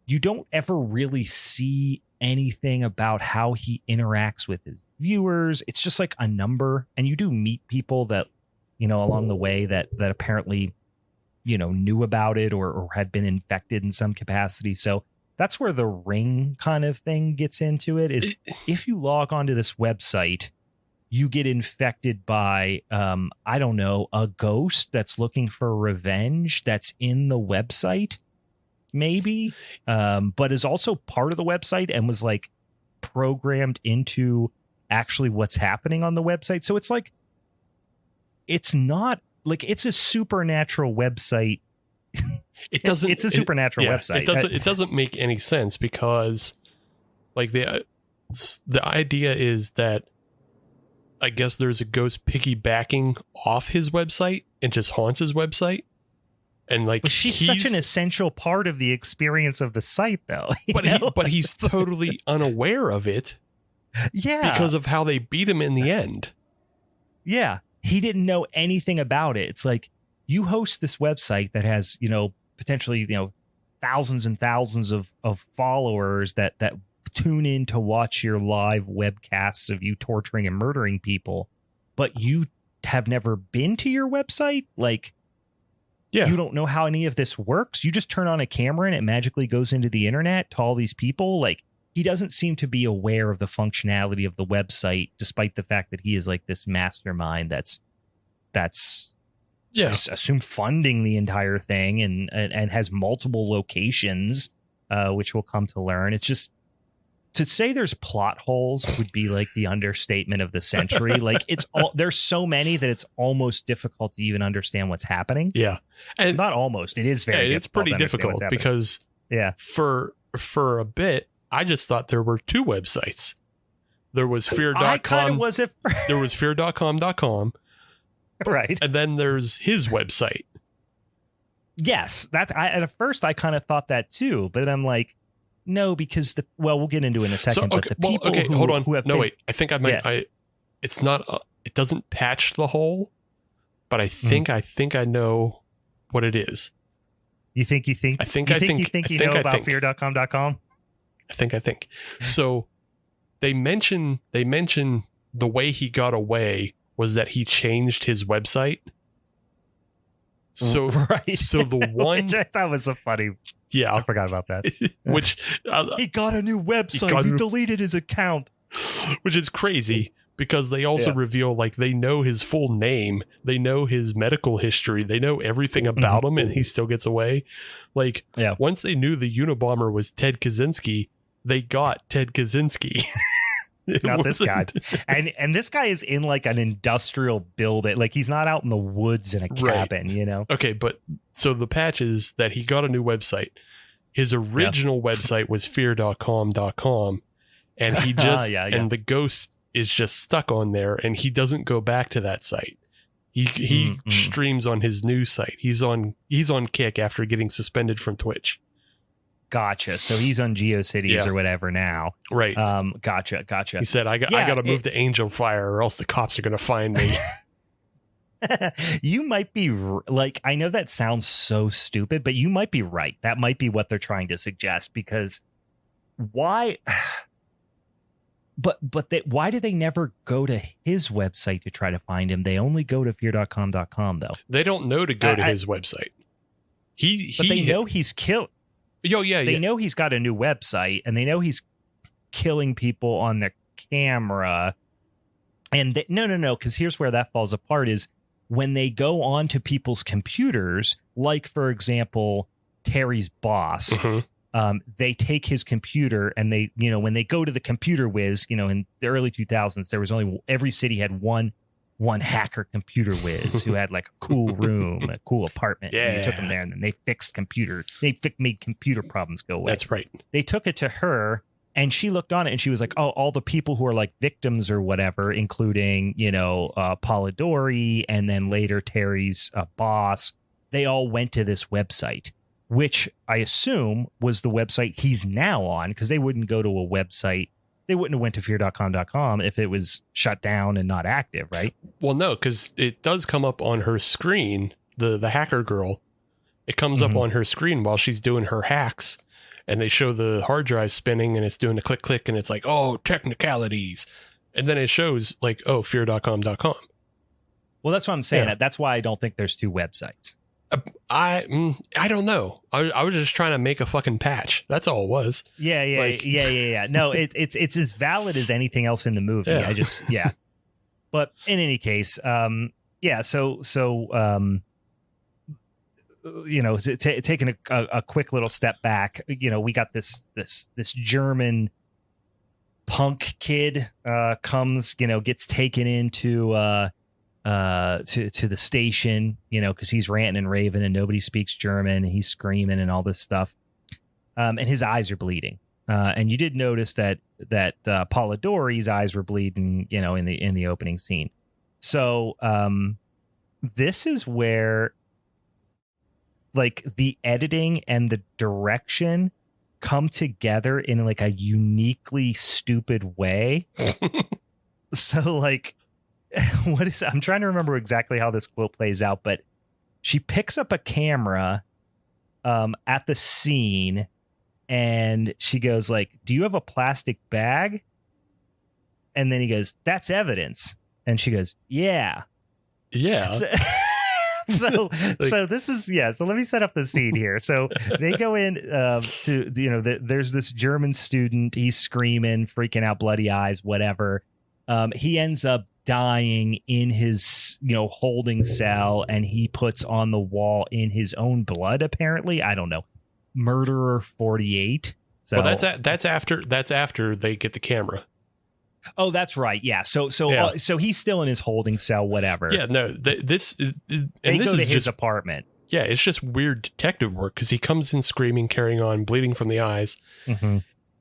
you don't ever really see anything about how he interacts with his viewers. It's just like a number, and you do meet people that along the way that apparently knew about it or had been infected in some capacity. So that's where the Ring kind of thing gets into it. Is if you log onto this website, you get infected by I don't know, a ghost that's looking for revenge that's in the website, maybe, but is also part of the website and was like programmed into actually what's happening on the website. So it's like, it's not like it's a supernatural website. It's a supernatural website. It doesn't make any sense because like the idea is that I guess there's a ghost piggybacking off his website and just haunts his website. And like, but she's such an essential part of the experience of the site, though. But he's totally unaware of it. Yeah, because of how they beat him in the end. Yeah, he didn't know anything about it. It's like you host this website that has potentially thousands and thousands of followers that tune in to watch your live webcasts of you torturing and murdering people, but you have never been to your website. Like. Yeah. You don't know how any of this works. You just turn on a camera and it magically goes into the internet to all these people. Like, he doesn't seem to be aware of the functionality of the website, despite the fact that he is like this mastermind that's I assume funding the entire thing and has multiple locations, which we'll come to learn. It's just, to say there's plot holes would be like the understatement of the century. Like there's so many that it's almost difficult to even understand what's happening. Yeah. And not almost, it is very difficult. It's pretty difficult because for a bit, I just thought there were two websites. There was fear.com. There was fear.com.com. Right. And then there's his website. Yes. At first I kind of thought that too, but I'm like, no, because we'll get into it in a second. So, but the people hold on. Wait. I think I might. Yeah. It's not. It doesn't patch the hole, but I think I know what it is. You think? You know about fear.com.com? I think. So they mention the way he got away was that he changed his website. So right. So the one which I thought was a funny. Yeah, I forgot about that. Which he got a new website. He deleted his account, which is crazy because they also reveal like they know his full name, they know his medical history, they know everything about him, and he still gets away. Like once they knew the Unabomber was Ted Kaczynski, they got Ted Kaczynski. Not this guy. And this guy is in like an industrial building. Like he's not out in the woods in a cabin, Okay, but so the patch is that he got a new website. His original website was fear.com.com, and he just and the ghost is just stuck on there, and he doesn't go back to that site. He streams on his new site. He's on Kick after getting suspended from Twitch. Gotcha. So he's on GeoCities or whatever now. Right. Gotcha. He said, I got to move to Angel Fire or else the cops are going to find me. You might be like, I know that sounds so stupid, but you might be right. That might be what they're trying to suggest, because why? But why do they never go to his website to try to find him? They only go to fear.com.com though. They don't know to go to his website. But they know he's killed. They know he's got a new website, and they know he's killing people on their camera. And no, because here's where that falls apart is when they go onto people's computers, like, for example, Terry's boss, they take his computer and they, when they go to the computer whiz, in the early 2000s, there was only every city had one hacker computer whiz who had like a cool room, a cool apartment. Yeah. And they took them there and then they made computer problems go away. That's right. They took it to her and she looked on it and she was like, oh, all the people who are like victims or whatever, including, Polidori and then later Terry's boss, they all went to this website, which I assume was the website he's now on, because they wouldn't go to a website. They wouldn't have went to fear.com if it was shut down and not active, right? Well, no, because it does come up on her screen, the hacker girl. It comes up on her screen while she's doing her hacks, and they show the hard drive spinning, and it's doing the click, click, and it's like, oh, technicalities. And then it shows like, oh, fear.com. Well, that's what I'm saying. Yeah. That's why I don't think there's two websites. I don't know. I was just trying to make a fucking patch. That's all it was. Yeah. No, it's as valid as anything else in the movie. Yeah. But in any case, taking a quick little step back, we got this German punk kid comes, gets taken into to the station, because he's ranting and raving and nobody speaks German. And he's screaming and all this stuff. And his eyes are bleeding. And you did notice that Polidori's eyes were bleeding, in the opening scene. So this is where like the editing and the direction come together in like a uniquely stupid way. So like, I'm trying to remember exactly how this quote plays out, but she picks up a camera at the scene and she goes like, do you have a plastic bag? And then he goes, that's evidence. And she goes, yeah. So this is, so let me set up the scene here. So they go in there's this German student. He's screaming, freaking out, bloody eyes, whatever. He ends up dying in his holding cell, and he puts on the wall in his own blood, apparently. I don't know. Murderer 48. So well, that's after they get the camera. Oh, that's right. Yeah. So he's still in his holding cell, whatever. Yeah. No. They go to his apartment. Yeah, it's just weird detective work because he comes in screaming, carrying on, bleeding from the eyes,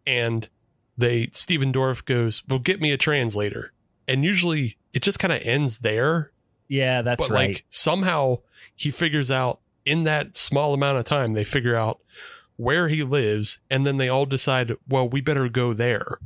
and Stephen Dorff goes, "Well, get me a translator." And usually it just kind of ends there. Yeah, that's right. Like somehow he figures out in that small amount of time, they figure out where he lives. And then they all decide, well, we better go there.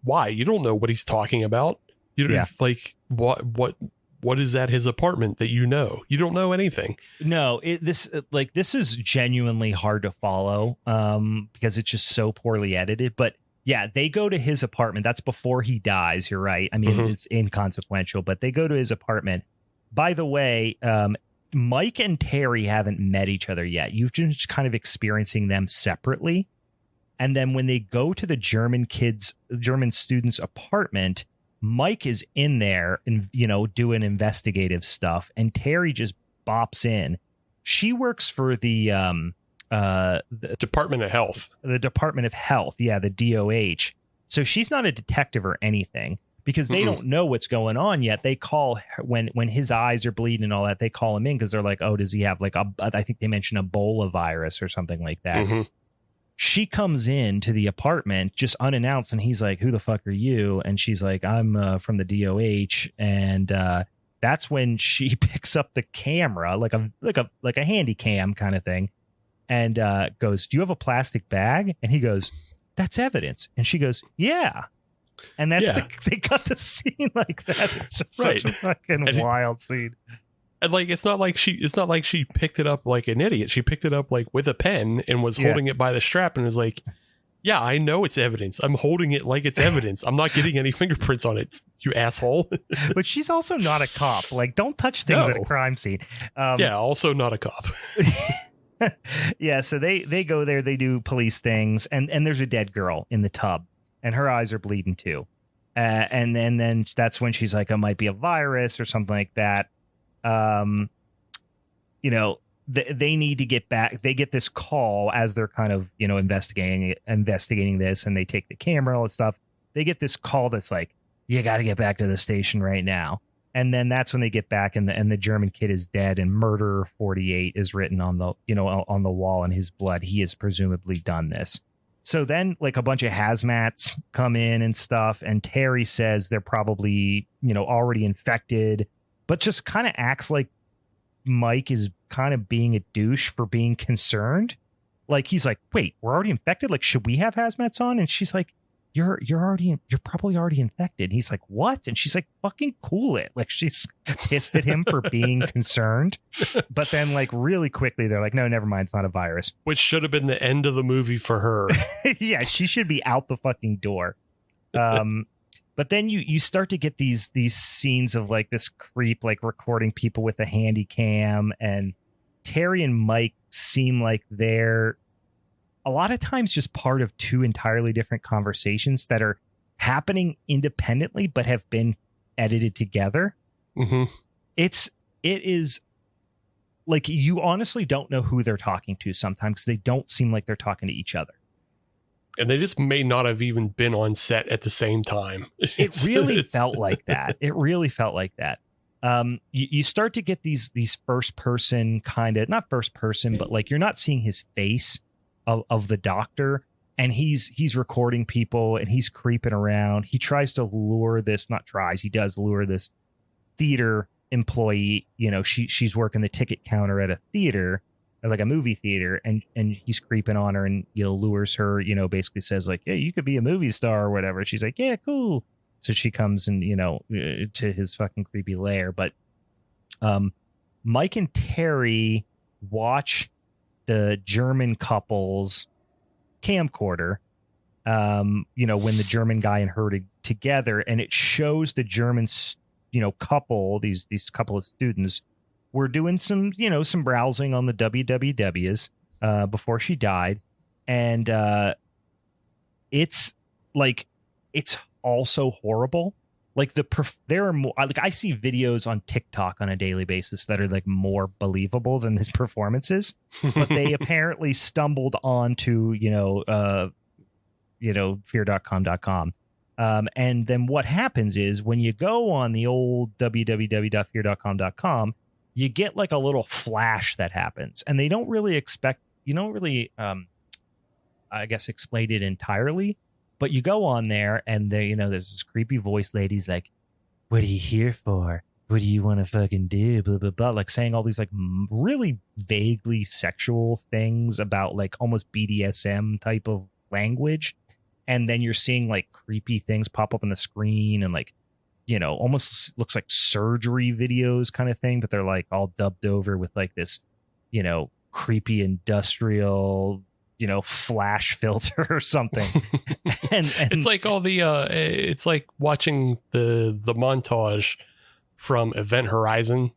Why? You don't know what he's talking about. You don't like what is at his apartment that you know? You don't know anything. No, this is genuinely hard to follow because it's just so poorly edited. But yeah, they go to his apartment. That's before he dies. You're right. I mean, it's inconsequential, but they go to his apartment. By the way, Mike and Terry haven't met each other yet. You've just kind of experiencing them separately. And then when they go to the German student's apartment, Mike is in there and, doing investigative stuff. And Terry just bops in. She works for the Department of Health. The Department of Health. Yeah, the DOH. So she's not a detective or anything because they don't know what's going on yet. They call her, when his eyes are bleeding and all that, they call him in because they're like, oh, does he have like I think they mentioned Ebola virus or something like that. She comes in to the apartment just unannounced, and he's like, who the fuck are you? And she's like, I'm from the DOH. And that's when she picks up the camera, like a handy cam kind of thing, and goes, do you have a plastic bag? And he goes, that's evidence. And she goes, yeah. And that's they cut the scene like that. It's just such a fucking wild scene. And like it's not like she picked it up like an idiot. She picked it up like with a pen and was holding it by the strap and was like, yeah, I know it's evidence. I'm holding it like it's evidence. I'm not getting any fingerprints on it, you asshole. But she's also not a cop. Like, don't touch things at a crime scene. Also not a cop. Yeah, so they go there, they do police things, and there's a dead girl in the tub, and her eyes are bleeding too. And then that's when she's like, it might be a virus or something like that. you know, they need to get back. They get this call as they're kind of, you know, investigating this, and they take the camera, all that stuff. They get this call that's like, you got to get back to the station right now. And then that's when they get back, and the German kid is dead, and Murderer 48 is written on the, you know, on the wall in his blood. He has presumably done this. So then, like, a bunch of hazmats come in and stuff, and Terry says they're probably, you know, already infected, but just kind of acts like Mike is kind of being a douche for being concerned. Like, he's like, wait, we're already infected? Like, should we have hazmats on? And she's like, you're probably already infected. And he's like, what? And she's like, fucking cool it. Like, she's pissed at him for being concerned. But then, like, really quickly, they're like, no, never mind. It's not a virus. Which should have been the end of the movie for her. Yeah, she should be out the fucking door. But then you start to get these scenes of, like, this creep, like, recording people with a handy cam, and Terry and Mike seem like they're a lot of times just part of two entirely different conversations that are happening independently but have been edited together. Mm-hmm. It is like, you honestly don't know who they're talking to sometimes, because they don't seem like they're talking to each other. And they just may not have even been on set at the same time. It really felt like that. It really felt like that. You start to get these first person kind of, not first person, but like, you're not seeing his face of the doctor, and he's recording people, and he's creeping around. He tries to lure this, not tries, he does lure this theater employee. You know, she's working the ticket counter at a theater, like a movie theater, and he's creeping on her, and, you know, lures her, you know, basically says like, yeah, you could be a movie star or whatever. She's like, yeah, cool. So she comes and, you know, to his fucking creepy lair. But Mike and Terry watch the German couple's camcorder, you know, when the German guy and her together, and it shows the German, you know, couple, these couple of students were doing some, you know, some browsing on the WWWs before she died. And it's like, it's also horrible. Like, there are more, like, I see videos on TikTok on a daily basis that are like more believable than his performances, but they apparently stumbled onto, fear.com.com. And then what happens is, when you go on the old www.fear.com.com, you get like a little flash that happens, and they don't really I guess, explain it entirely. But you go on there, and there, you know, there's this creepy voice lady's like, what are you here for? What do you want to fucking do? Blah, blah, blah. Like, saying all these like really vaguely sexual things about like almost BDSM type of language. And then you're seeing like creepy things pop up on the screen, and like, you know, almost looks like surgery videos kind of thing, but they're like all dubbed over with like this, you know, creepy industrial, you know, flash filter or something. and it's like all the it's like watching the montage from Event Horizon,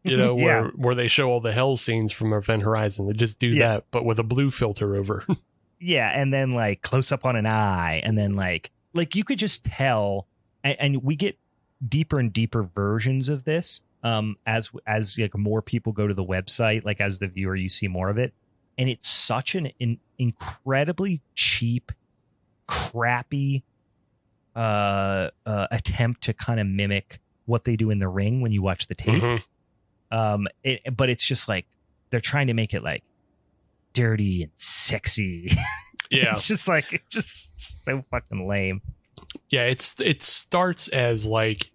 you know, where they show all the hell scenes from Event Horizon. They just do that, but with a blue filter over. Yeah, and then like close up on an eye, and then like you could just tell, and we get deeper and deeper versions of this as like more people go to the website, like as the viewer you see more of it. And it's such an incredibly cheap, crappy attempt to kind of mimic what they do in The Ring when you watch the tape. Mm-hmm. But it's just like, they're trying to make it like dirty and sexy. Yeah. It's just so fucking lame. Yeah, it starts as like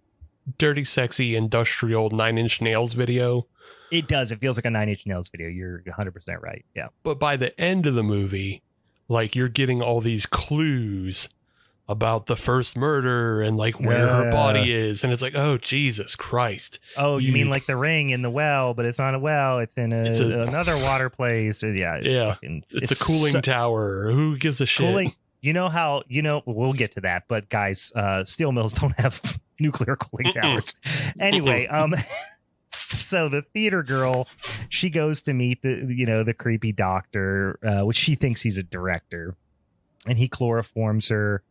dirty, sexy, industrial 9 Inch Nails video. It does. It feels like a 9 Inch Nails video. You're 100% right. Yeah. But by the end of the movie, like, you're getting all these clues about the first murder and like where her body is. And it's like, oh, Jesus Christ. Oh, you mean like The Ring in the well, but it's not a well. It's in another water place. Yeah. Yeah. It's a cooling tower. Who gives a shit? Cooling. You know how, we'll get to that. But guys, steel mills don't have nuclear cooling towers. Anyway, so the theater girl, she goes to meet the creepy doctor, which she thinks he's a director, and he chloroforms her,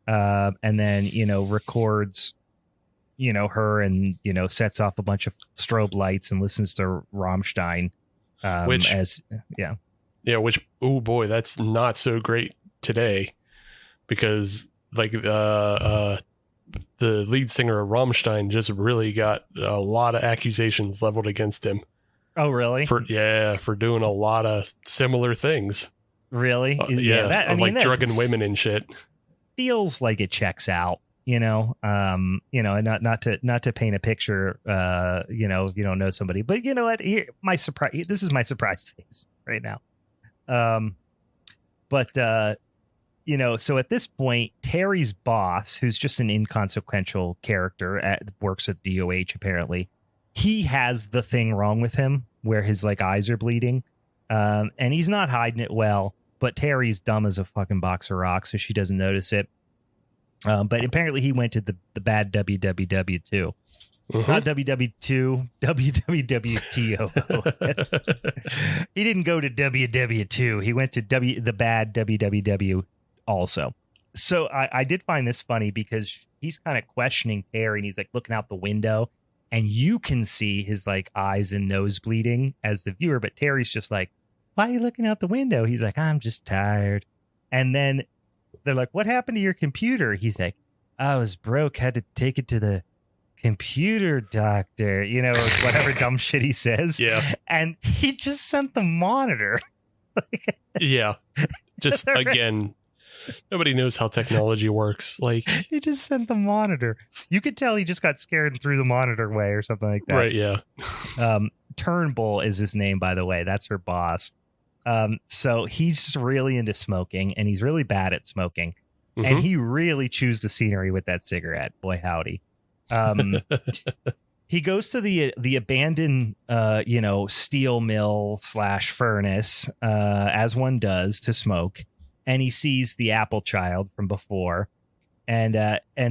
and then records her and, sets off a bunch of strobe lights and listens to Rammstein. Which, oh boy, that's not so great today, because like the lead singer of Rammstein just really got a lot of accusations leveled against him. Oh, really? For doing a lot of similar things. Really? Like drugging women and shit. Feels like it checks out, and not to paint a picture, you don't know somebody, but you know what? This is my surprise face right now. So at this point, Terry's boss, who's just an inconsequential character, works at DOH apparently. He has the thing wrong with him where his eyes are bleeding, and he's not hiding it well. But Terry's dumb as a fucking box of rocks, so she doesn't notice it. But apparently he went to the bad WWW too. Mm-hmm. Not WW2, WWWTO. He didn't go to WW2. He went to the bad WWW also. So I did find this funny because he's kind of questioning Terry, and he's looking out the window, and you can see his eyes and nose bleeding as the viewer. But Terry's just like, why are you looking out the window? He's like, I'm just tired. And then they're like, what happened to your computer? He's like, I was broke, had to take it to the computer doctor, whatever dumb shit he says. Yeah. And he just sent the monitor. Yeah. Just again, nobody knows how technology works. He just sent the monitor. You could tell he just got scared and threw the monitor away or something like that. Right. Yeah. Turnbull is his name, by the way. That's her boss. So he's just really into smoking, and he's really bad at smoking. Mm-hmm. And he really chews the scenery with that cigarette. Boy, howdy. He goes to the abandoned, steel mill / furnace, as one does, to smoke. And he sees the apple child from before. And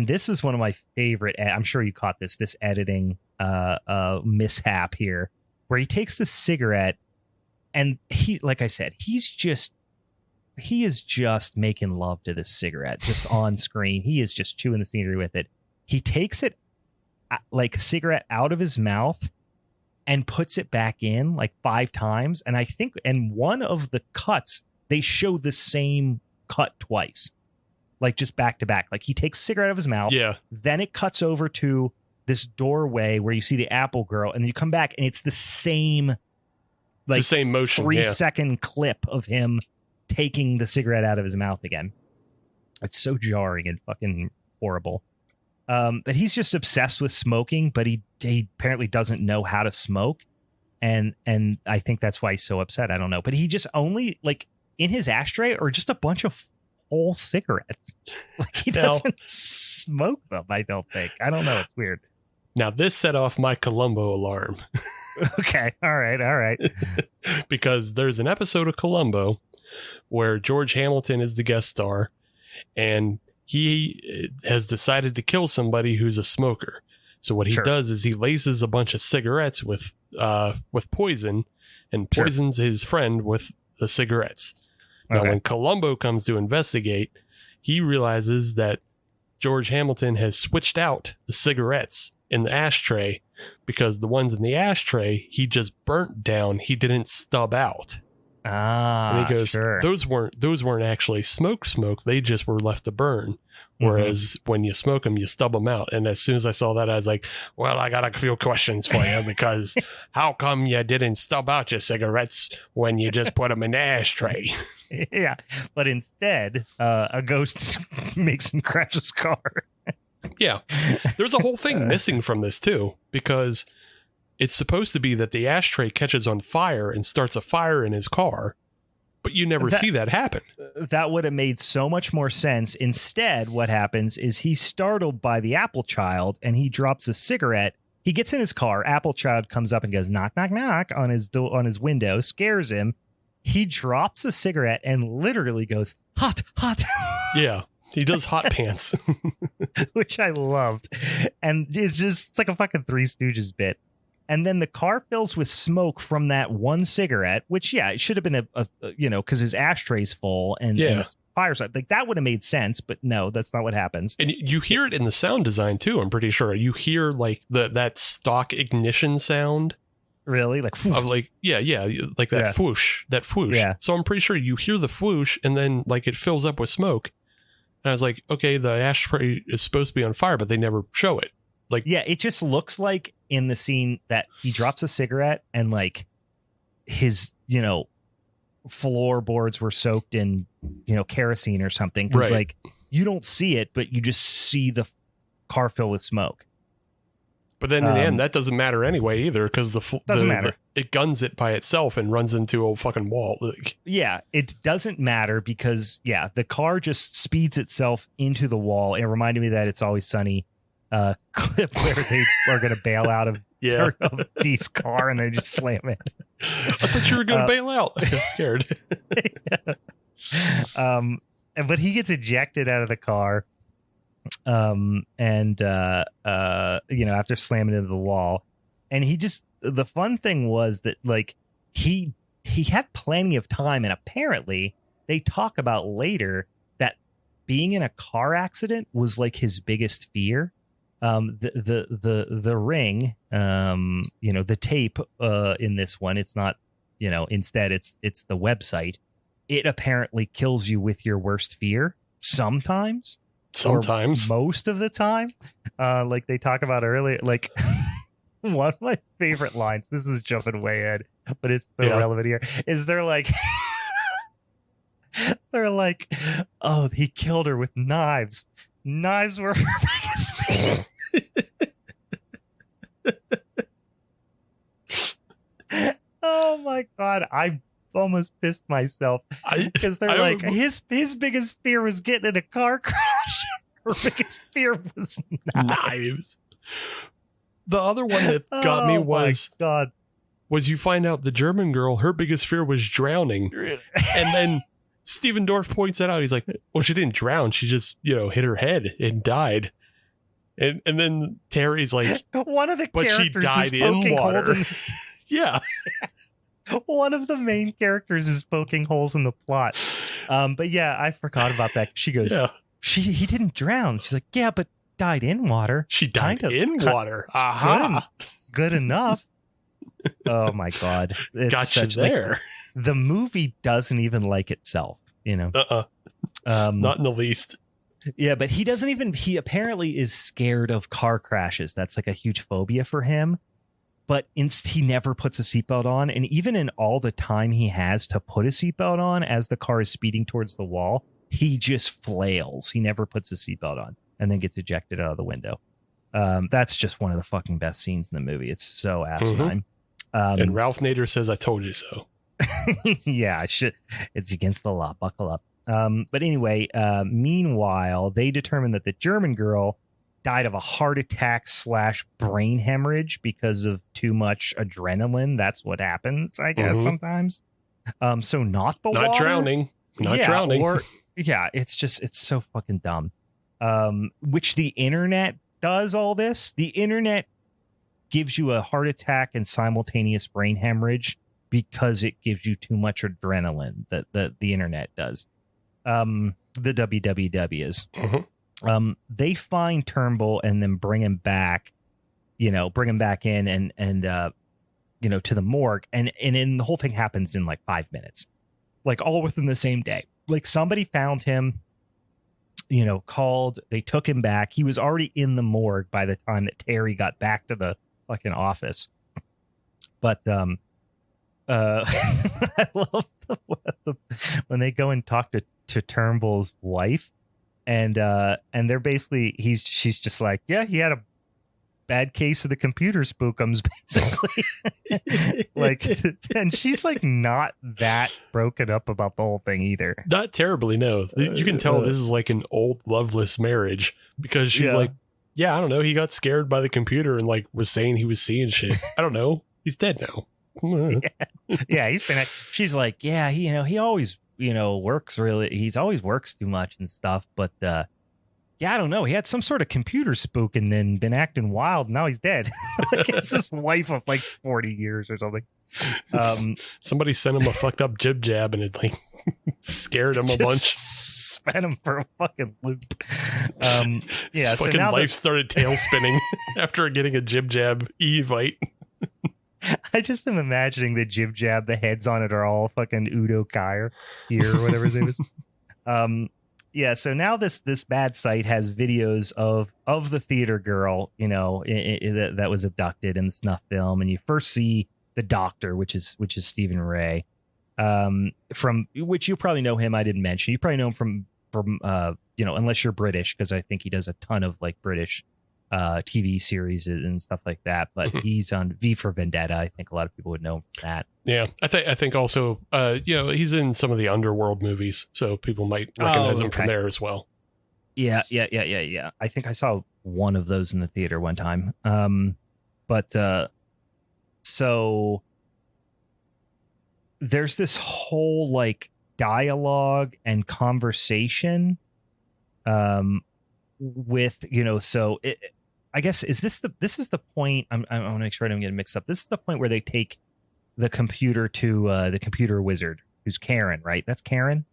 this is one of my favorite. I'm sure you caught this editing mishap here, where he takes the cigarette, and he, like I said, he is just making love to this cigarette just on screen. He is just chewing the scenery with it. He takes it cigarette out of his mouth and puts it back in 5 times. And I think in one of the cuts, they show the same cut twice, just back to back. He takes a cigarette out of his mouth. Yeah. Then it cuts over to this doorway where you see the apple girl, and you come back and it's the same, the same motion, 3-second clip of him taking the cigarette out of his mouth again. It's so jarring and fucking horrible. But he's just obsessed with smoking, but he apparently doesn't know how to smoke. And I think that's why he's so upset. I don't know. But he just only in his ashtray are just a bunch of whole cigarettes. He doesn't smoke them, I don't think. I don't know. It's weird. Now this set off my Columbo alarm. Okay. All right. Because there's an episode of Columbo where George Hamilton is the guest star, and he has decided to kill somebody who's a smoker. So what he does is he laces a bunch of cigarettes with poison and poisons his friend with the cigarettes. Now, when Columbo comes to investigate, he realizes that George Hamilton has switched out the cigarettes in the ashtray, because the ones in the ashtray he just burnt down. He didn't stub out. And he goes, those weren't actually smoke. They just were left to burn. Whereas when you smoke them, you stub them out. And as soon as I saw that, I was like, well, I got a few questions for you, because how come you didn't stub out your cigarettes when you just put them in the ashtray? Yeah. But instead, a ghost makes him crash his car. Yeah. There's a whole thing missing from this, too, because it's supposed to be that the ashtray catches on fire and starts a fire in his car. But you never see that happen. That would have made so much more sense. Instead, what happens is he's startled by the apple child, and he drops a cigarette. He gets in his car. Apple child comes up and goes knock, knock, knock on his window, scares him. He drops a cigarette and literally goes hot, hot. Yeah, he does hot pants, which I loved. And it's like a fucking Three Stooges bit. And then the car fills with smoke from that one cigarette, which, it should have been because his ashray's full and fireside. Like that would have made sense, but no, that's not what happens. And you hear it in the sound design too. I'm pretty sure you hear like that stock ignition sound. Really? Like, of like, yeah, like that whoosh. Yeah. So I'm pretty sure you hear the whoosh and then like it fills up with smoke. And I was like, okay, the ashtray is supposed to be on fire, but they never show it. Like, yeah, it just looks like in the scene that he drops a cigarette and like his, floorboards were soaked in, kerosene or something. Because like you don't see it, but you just see the car fill with smoke. But then in the end, that doesn't matter anyway either, because doesn't matter. It guns it by itself and runs into a fucking wall. Like, yeah, it doesn't matter because the car just speeds itself into the wall. It reminded me that It's Always Sunny clip where they are going to bail out of Dee's car and they just slam it. I thought you were going to bail out. I got scared. But he gets ejected out of the car. After slamming into the wall, and the fun thing was that like he had plenty of time, and apparently they talk about later that being in a car accident was like his biggest fear. The ring, the tape in this one, it's not, instead it's the website. It apparently kills you with your worst fear sometimes. Most of the time, like they talk about earlier, like one of my favorite lines, this is jumping way ahead, but it's so relevant here, is they're like oh, he killed her with knives were her biggest fear. Oh my god, I almost pissed myself because they're like his biggest fear was getting in a car crash. Her biggest fear was knives. The other one that got me was you find out the German girl, her biggest fear was drowning, and then Stephen Dorff points that out. He's like, well, she didn't drown, she just hit her head and died. And then Terry's like, one of the but she died in water. Yeah. One of the main characters is poking holes in the plot. But yeah, I forgot about that. She goes, he didn't drown. She's like, yeah, but died in water. She died in water. Good enough. Oh my God. It's gotcha there. Like, the movie doesn't even like itself, not in the least. Yeah, but he apparently is scared of car crashes. That's like a huge phobia for him. But he never puts a seatbelt on. And even in all the time he has to put a seatbelt on as the car is speeding towards the wall, he just flails. He never puts a seatbelt on and then gets ejected out of the window. That's just one of the fucking best scenes in the movie. It's so asinine. And Ralph Nader says, I told you so. Yeah, I should. It's against the law. Buckle up. But anyway, meanwhile, they determined that the German girl died of a heart attack / brain hemorrhage because of too much adrenaline. That's what happens, I guess, sometimes. So not water. Drowning. Not drowning. It's so fucking dumb. Which the internet does all this. The internet gives you a heart attack and simultaneous brain hemorrhage because it gives you too much adrenaline. That the internet does. The WWW is. They find Turnbull and then bring him back in and to the morgue. And the whole thing happens in like 5 minutes, like all within the same day. Like somebody found him, called, they took him back. He was already in the morgue by the time that Terry got back to the fucking office. But, I love when they go and talk to Turnbull's wife. And they're basically, she's just like, yeah, he had a bad case of the computer spookums, basically. Like, and she's like not that broken up about the whole thing either. Not terribly, no. You can tell this is like an old loveless marriage because she's like, yeah, I don't know. He got scared by the computer and like was saying he was seeing shit. I don't know. He's dead now. Yeah, he's been. She's like, yeah, he always. He's always works too much and stuff, but I don't know. He had some sort of computer spook and then been acting wild. And now he's dead. Like it's his wife of like 40 years or something. Somebody sent him a fucked up jib jab and it like scared him a bunch. Venom for a fucking loop. His fucking life started tail spinning after getting a jib jab evite. I just am imagining the jib jab. The heads on it are all fucking Udo Kier here, or whatever his name is. Yeah. So now this bad site has videos of the theater girl, you know, that was abducted in the snuff film, and you first see the doctor, which is Stephen Ray, from which you probably know him. I didn't mention. You probably know him from you know, unless you're British, because I think he does a ton of like British TV series and stuff like that. But he's on V for Vendetta. I think a lot of people would know him from that. Yeah, I think also, you know, he's in some of the Underworld movies, so people might recognize him from there as well. Yeah. I think I saw one of those in the theater one time. So there's this whole like dialogue and conversation with, you know, so I guess this is the point. I want to make sure I don't get mixed up. This is the point where they take the computer to the computer wizard, who's Karen, right? That's Karen.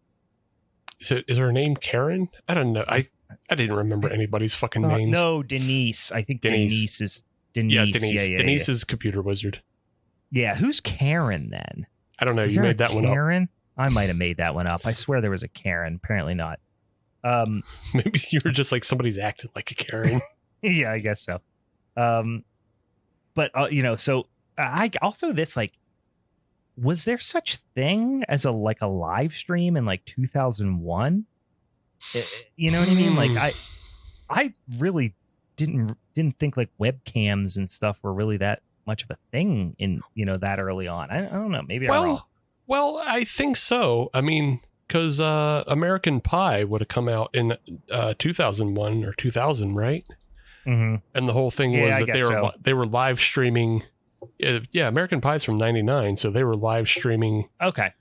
Is her name Karen? I don't know. I didn't remember anybody's fucking names. No, Denise. I think Denise is Denise. Yeah, Denise. Yeah, Denise is computer wizard. Yeah, who's Karen then? I don't know. You made that one up. Karen? I might have made that one up. I swear there was a Karen. Apparently not. Maybe you were just like, somebody's acting like a Karen. Yeah, I guess so. But you know, so I also this like, was there such thing as a live stream in like 2001? You know what I mean? Like I really didn't think like webcams and stuff were really that much of a thing in, you know, that early on. I don't know. Maybe I'm wrong. Well, I think so. I mean, because American Pie would have come out in 2001 or 2000, right? Mm-hmm. And the whole thing was that they were live streaming. Yeah, American Pie's from '99, so they were live streaming. Okay,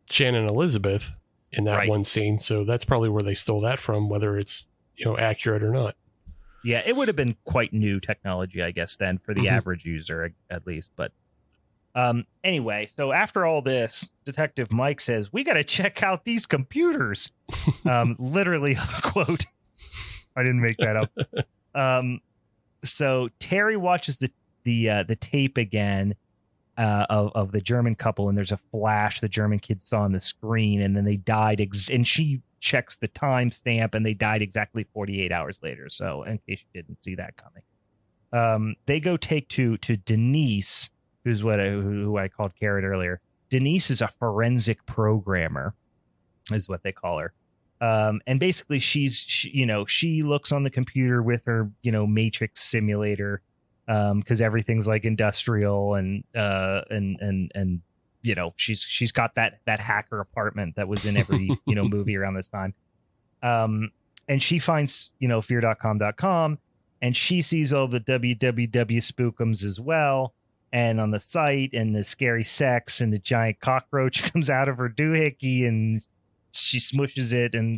Shannon Elizabeth in that one scene, so that's probably where they stole that from, whether it's, you know, accurate or not. Yeah, it would have been quite new technology, I guess, then for the average user, at least. But anyway, so after all this, Detective Mike says, we got to check out these computers. Literally, quote. I didn't make that up. So Terry watches the tape again of the German couple, and there's a flash the German kid saw on the screen, and then they died. And she checks the timestamp, and they died exactly 48 hours later. So in case you didn't see that coming, they go take to Denise, who I called Karen earlier. Denise is a forensic programmer, is what they call her. And basically she looks on the computer with her, you know, matrix simulator, because everything's like industrial and you know, she's got that hacker apartment that was in every, you know, movie around this time. And she finds, you know, fear.com, and she sees all the www spookums as well. And on the site, and the scary sex, and the giant cockroach comes out of her doohickey, and she smushes it, and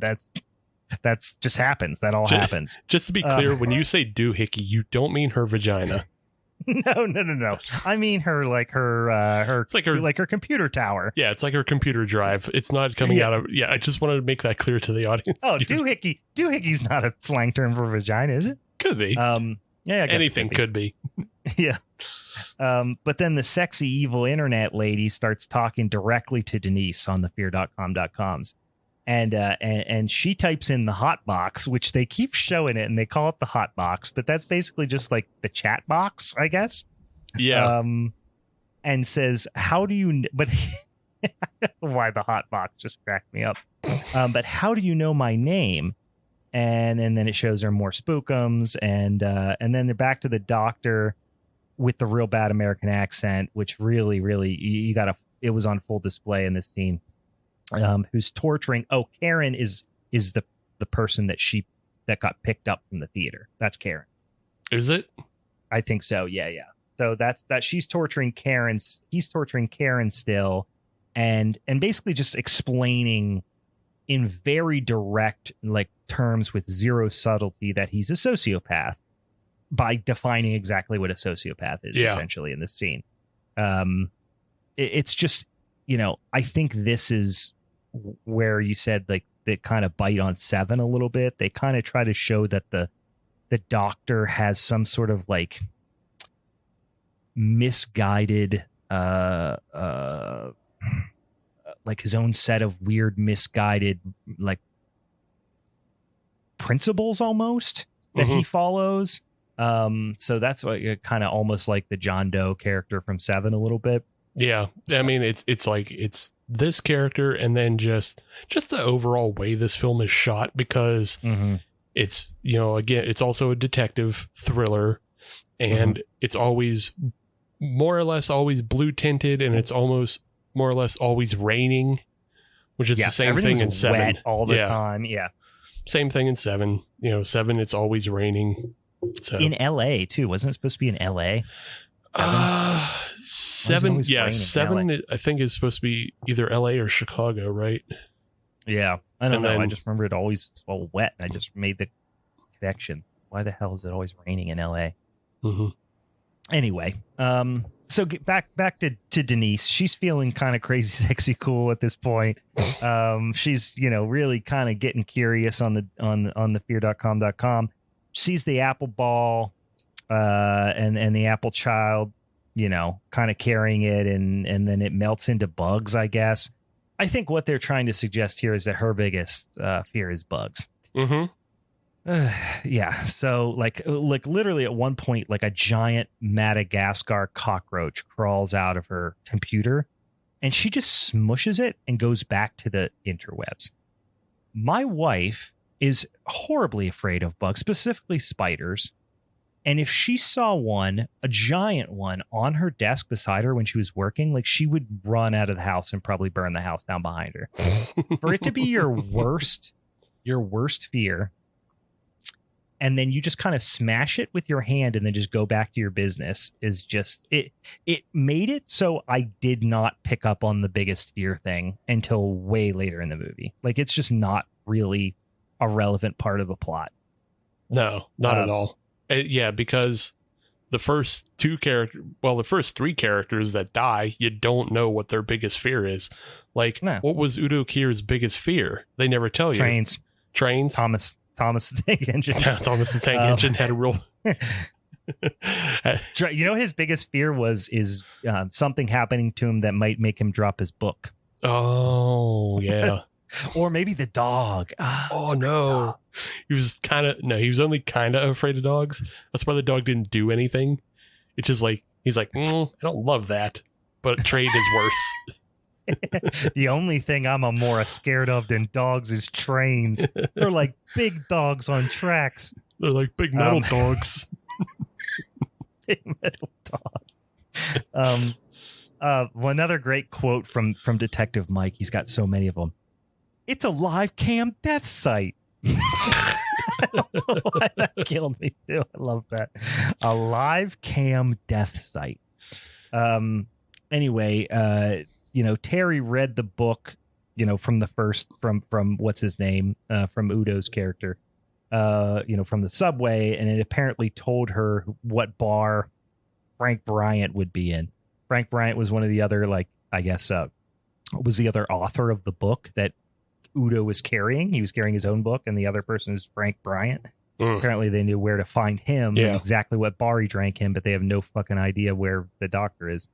that's just happens. That all happens. Just to be clear, when you say doohickey, you don't mean her vagina. No. I mean her it's like her computer tower. Yeah, it's like her computer drive. It's not coming out of. Yeah, I just wanted to make that clear to the audience. Oh, doohickey's not a slang term for vagina, is it? Could be. Yeah, I guess anything could be. Yeah. But then the sexy evil internet lady starts talking directly to Denise on the fear.com.coms. And she types in the hot box, which they keep showing it, and they call it the hot box, but that's basically just like the chat box, I guess. Yeah. And says, how do you, but why the hot box just cracked me up. But how do you know my name? And then it shows her more spookums, and then they're back to the doctor with the real bad American accent, which really, it was on full display in this scene. Who's torturing? Oh, Karen is the person that got picked up from the theater. That's Karen. Is it? I think so. Yeah. So that she's torturing Karen. He's torturing Karen still, and basically just explaining in very direct like terms with zero subtlety that he's a sociopath by defining exactly what a sociopath is essentially in this scene. It's just, you know, I think this is where you said like that kind of bite on Seven a little bit. They kind of try to show that the doctor has some sort of like misguided like his own set of weird misguided like principles almost that he follows. So that's what kind of almost like the John Doe character from Seven a little bit. Yeah. I mean, it's like it's this character and then just the overall way this film is shot, because it's, you know, again, it's also a detective thriller, and it's always more or less always blue tinted, and it's almost more or less always raining, which is the same thing in Seven. Wet all the time. Yeah. Same thing in Seven. You know, Seven, it's always raining. So. In LA too, wasn't it supposed to be in LA? Seven, yeah, Seven. I think is supposed to be either LA or Chicago, right? Yeah, I don't know. I just remember it always all wet, and I just made the connection. Why the hell is it always raining in LA? Anyway, so get back to Denise. She's feeling kind of crazy, sexy, cool at this point. She's, you know, really kind of getting curious on the fear.com.com. Sees the apple ball, and the apple child, you know, kind of carrying it, and then it melts into bugs, I guess. I think what they're trying to suggest here is that her biggest fear is bugs. Yeah. So like literally at one point, like a giant Madagascar cockroach crawls out of her computer, and she just smushes it and goes back to the interwebs. My wife is horribly afraid of bugs, specifically spiders. And if she saw one, a giant one, on her desk beside her when she was working, like she would run out of the house and probably burn the house down behind her. For it to be your worst fear, and then you just kind of smash it with your hand and then just go back to your business, is just it made it so I did not pick up on the biggest fear thing until way later in the movie. Like, it's just not really a relevant part of the plot. No, not at all. Yeah, because the first three characters that die, you don't know what their biggest fear is. Like, what was Udo Kier's biggest fear? They never tell you. Trains. Thomas the Tank Engine. Thomas the Tank Engine had a real... You know, his biggest fear is something happening to him that might make him drop his book. Oh, yeah. Or maybe the dog. Oh, no. He was only kind of afraid of dogs. That's why the dog didn't do anything. It's just like, he's like, I don't love that, but trade is worse. The only thing I'm more scared of than dogs is trains. They're like big dogs on tracks. They're like big metal dogs. Big metal dog. Another great quote from Detective Mike. He's got so many of them. It's a live cam death site. I don't know why that killed me too. I love that. A live cam death site. Anyway, you know, Terry read the book, you know, from what's his name, from Udo's character, you know, from the subway, and it apparently told her what bar Frank Bryant would be in. Frank Bryant was one of the other, like, I guess, was the other author of the book that Udo was carrying. He was carrying his own book, and the other person is Frank Bryant. Apparently they knew where to find him and exactly what bar he drank in, but they have no fucking idea where the doctor is.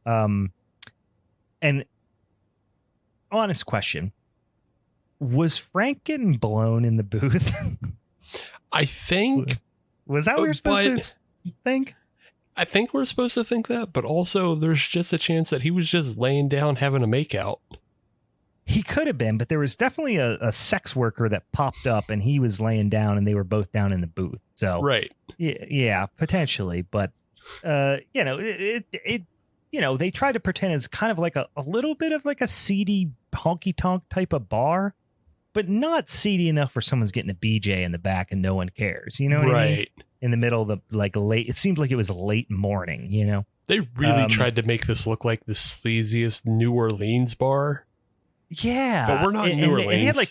And honest question, was Frank getting blown in the booth? I think. Was that what we were supposed to think? I think we're supposed to think that, but also there's just a chance that he was just laying down having a makeout. He could have been, but there was definitely a sex worker that popped up, and he was laying down, and they were both down in the booth. So right, yeah, potentially, but you know, it you know, they try to pretend it's kind of like a little bit of like a seedy honky tonk type of bar, but not seedy enough where someone's getting a BJ in the back and no one cares. You know what I mean? In the middle of the like late, it seems like it was late morning. You know, they really tried to make this look like the sleaziest New Orleans bar. Yeah, but we're not in New Orleans. And they had, like,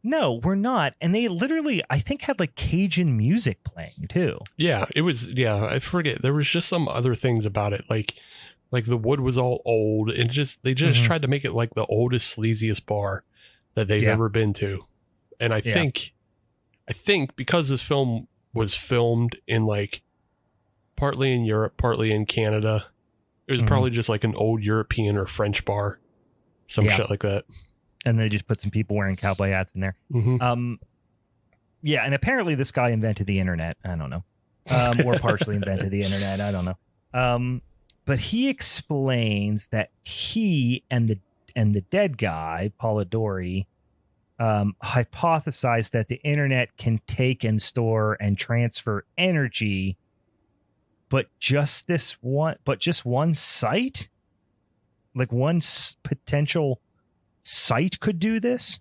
no, we're not. And they literally, I think, had like Cajun music playing too. Yeah, it was. Yeah, I forget. There was just some other things about it, like the wood was all old, and they just tried to make it like the oldest, sleaziest bar. that they've ever been to. And I think because this film was filmed in like partly in Europe, partly in Canada, it was probably just like an old European or French bar, some shit like that. And they just put some people wearing cowboy hats in there. Yeah, and apparently this guy invented the internet. I don't know. Or partially invented the internet. I don't know. But he explains that he and the dead guy, Polidori, hypothesized that the internet can take and store and transfer energy, but just one site, like one potential site could do this.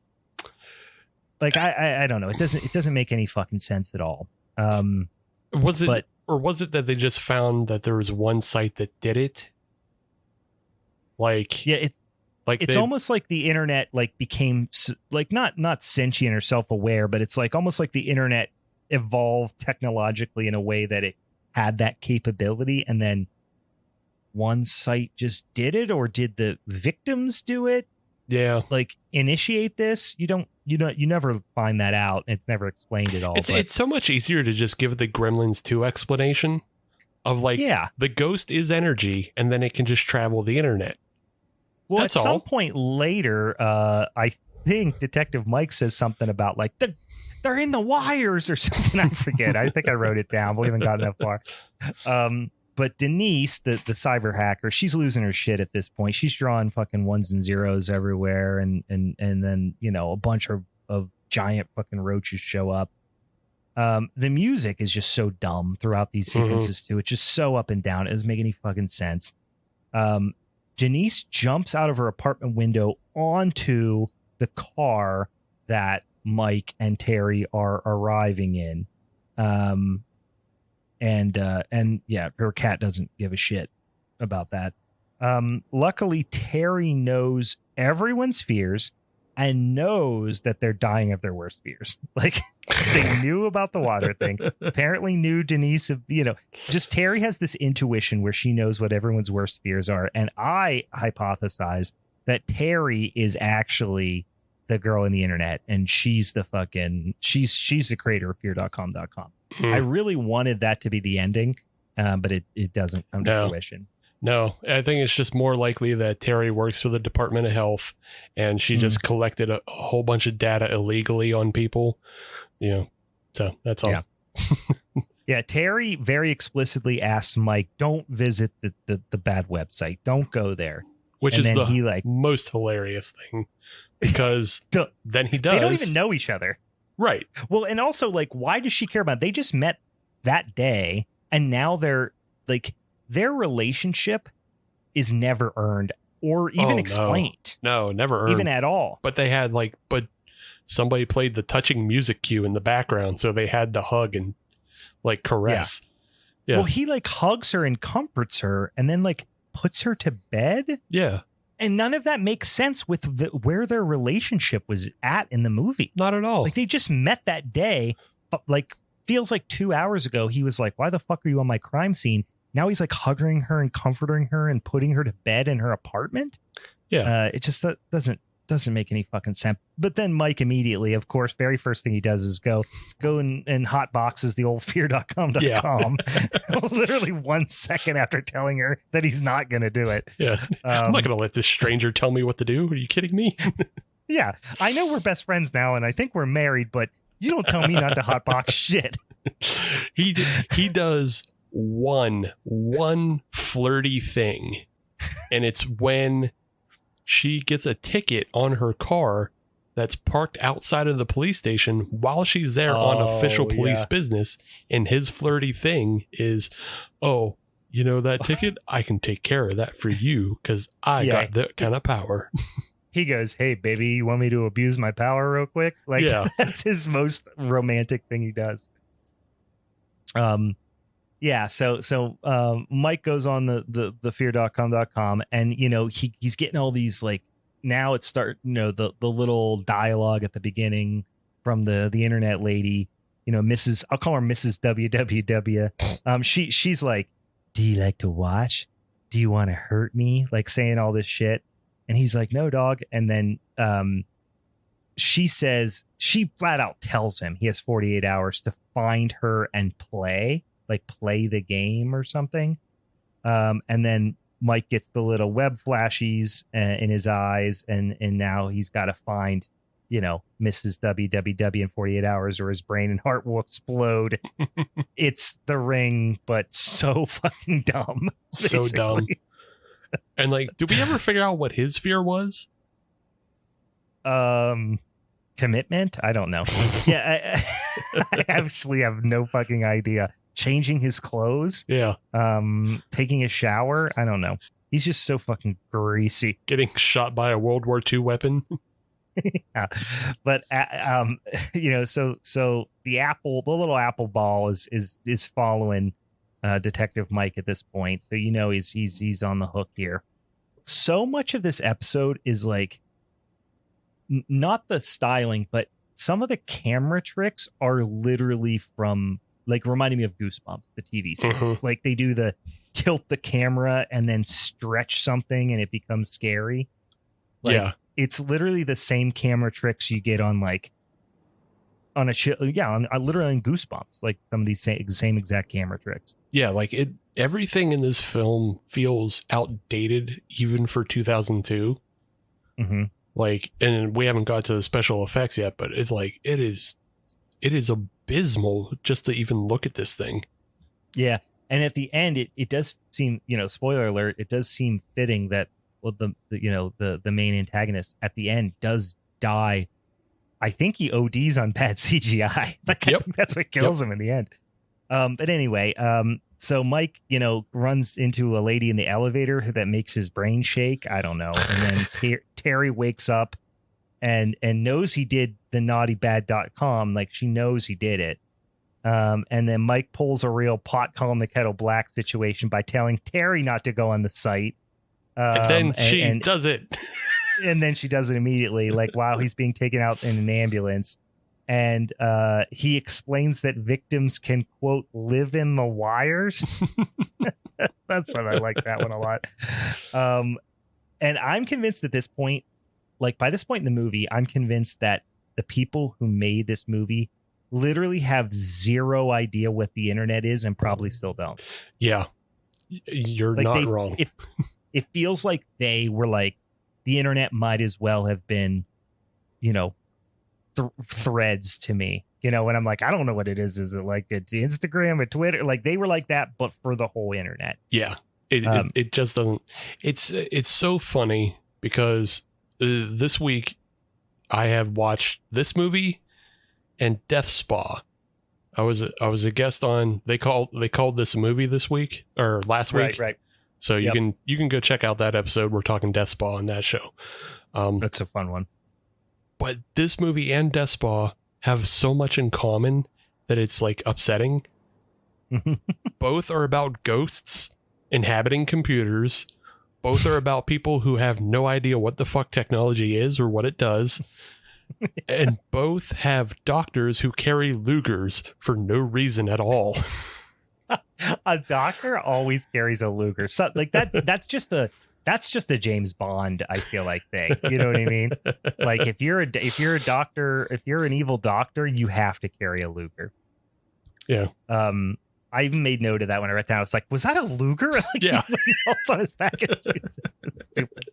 Like I don't know. It doesn't make any fucking sense at all. Was it that they just found that there was one site that did it? Like, yeah, it's almost like the internet like became like not sentient or self-aware, but it's like almost like the internet evolved technologically in a way that it had that capability, and then one site just did it, or did the victims do it? Yeah, like initiate this. You never find that out. It's never explained at all. It's so much easier to just give the Gremlins 2 explanation of like, the ghost is energy, and then it can just travel the internet. Well, that's at some point later, I think Detective Mike says something about like they're in the wires or something. I forget. I think I wrote it down. We haven't gotten that far. But Denise, the cyber hacker, she's losing her shit at this point. She's drawing fucking ones and zeros everywhere, and then a bunch of giant fucking roaches show up. The music is just so dumb throughout these sequences too. It's just so up and down. It doesn't make any fucking sense. Janice jumps out of her apartment window onto the car that Mike and Terry are arriving in. And her cat doesn't give a shit about that. Luckily, Terry knows everyone's fears and knows that they're dying of their worst fears. Like, they knew about the water thing. Apparently knew Denise, just Terry has this intuition where she knows what everyone's worst fears are. And I hypothesize that Terry is actually the girl in the internet, and she's the creator of fear.com.com. I really wanted that to be the ending, but it doesn't come to fruition. No, I think it's just more likely that Terry works for the Department of Health, and she just collected a whole bunch of data illegally on people. So that's all. Yeah. Yeah, Terry very explicitly asks Mike, don't visit the bad website. Don't go there. Which is the most hilarious thing, because then he does. They don't even know each other. Right. Well, and also, like, why does she care about it? They just met that day, and now they're like, their relationship is never earned or even explained. No, never earned. Even at all. But they had but somebody played the touching music cue in the background, so they had to hug and like caress. Yeah. Well, he like hugs her and comforts her, and then like puts her to bed. Yeah. And none of that makes sense with where their relationship was at in the movie. Not at all. Like, they just met that day, but like feels like 2 hours ago he was like, why the fuck are you on my crime scene? Now he's like hugging her and comforting her and putting her to bed in her apartment. Yeah. It just doesn't make any fucking sense. But then Mike immediately, of course, very first thing he does is go and hot boxes the old fear.com.com. Yeah. Literally 1 second after telling her that he's not going to do it. Yeah. I'm not going to let this stranger tell me what to do. Are you kidding me? Yeah. I know we're best friends now, and I think we're married, but you don't tell me not to hot box shit. He does one flirty thing, and it's when she gets a ticket on her car that's parked outside of the police station while she's there on official police business, and his flirty thing is, that ticket, I can take care of that for you because I got that kind of power. He goes, hey baby, you want me to abuse my power real quick? Like, that's his most romantic thing he does. Yeah, so Mike goes on the fear.com.com, and he's getting all these, like, now it's the little dialogue at the beginning from the internet lady, Mrs. I'll call her Mrs. WWW. She's like, do you like to watch? Do you want to hurt me? Like, saying all this shit, and he's like, no, dog. And then she says, she flat out tells him he has 48 hours to find her and play the game or something. And then Mike gets the little web flashies in his eyes, and now he's got to find, Mrs. WWW in 48 hours or his brain and heart will explode. It's The Ring, but so fucking dumb. So basically. dumb. And like, did we ever figure out what his fear was? Commitment? I don't know. Yeah, I actually have no fucking idea. Changing his clothes? Yeah. Taking a shower? I don't know. He's just so fucking greasy. Getting shot by a World War II weapon. Yeah. But so the little apple ball is following Detective Mike at this point. So he's on the hook here. So much of this episode is like not the styling, but some of the camera tricks are literally from like reminding me of Goosebumps, the TV series. Mm-hmm. Like they do the tilt the camera and then stretch something and it becomes scary. Like, yeah. It's literally the same camera tricks you get on literally on Goosebumps, like some of these same exact camera tricks. Yeah, like everything in this film feels outdated even for 2002. Mm-hmm. Like, and we haven't got to the special effects yet, but it's like it is abysmal just to even look at this thing. Yeah, and at the end, it does seem, spoiler alert, it does seem fitting that the main antagonist at the end does die. I think he ODs on bad CGI. Like, yep. That's what kills him in the end. But anyway, so Mike, runs into a lady in the elevator that makes his brain shake. I don't know. And then Terry wakes up and knows he did the naughtybad.com. Like she knows he did it. And then Mike pulls a real pot calling the kettle black situation by telling Terry not to go on the site. And then she does it. And then she does it immediately, like while he's being taken out in an ambulance. And he explains that victims can, quote, live in the wires. That's what I like that one a lot. And I'm convinced at this point, like by this point in the movie, I'm convinced that the people who made this movie literally have zero idea what the internet is and probably still don't. Yeah, you're like not wrong. It feels like they were like, the internet might as well have been, threads to me, and I'm like, I don't know what it is. Is it like it's Instagram or Twitter? Like they were like that, but for the whole internet. Yeah, it just doesn't. It's so funny because this week I have watched this movie and Death Spa. I was a guest on. They called this a movie this week or last week. Right. So you can go check out that episode. We're talking Death Spa on that show. That's a fun one. But this movie and Death Spa have so much in common that it's like upsetting. Both are about ghosts inhabiting computers. Both are about people who have no idea what the fuck technology is or what it does. And both have doctors who carry Lugers for no reason at all. A doctor always carries a Luger. So like that's just a James Bond, I feel like, thing. You know what I mean? Like if you're a doctor, if you're an evil doctor, you have to carry a Luger. Yeah. I even made note of that when I read that. I was like, was that a Luger? Like, yeah. On his package. Stupid.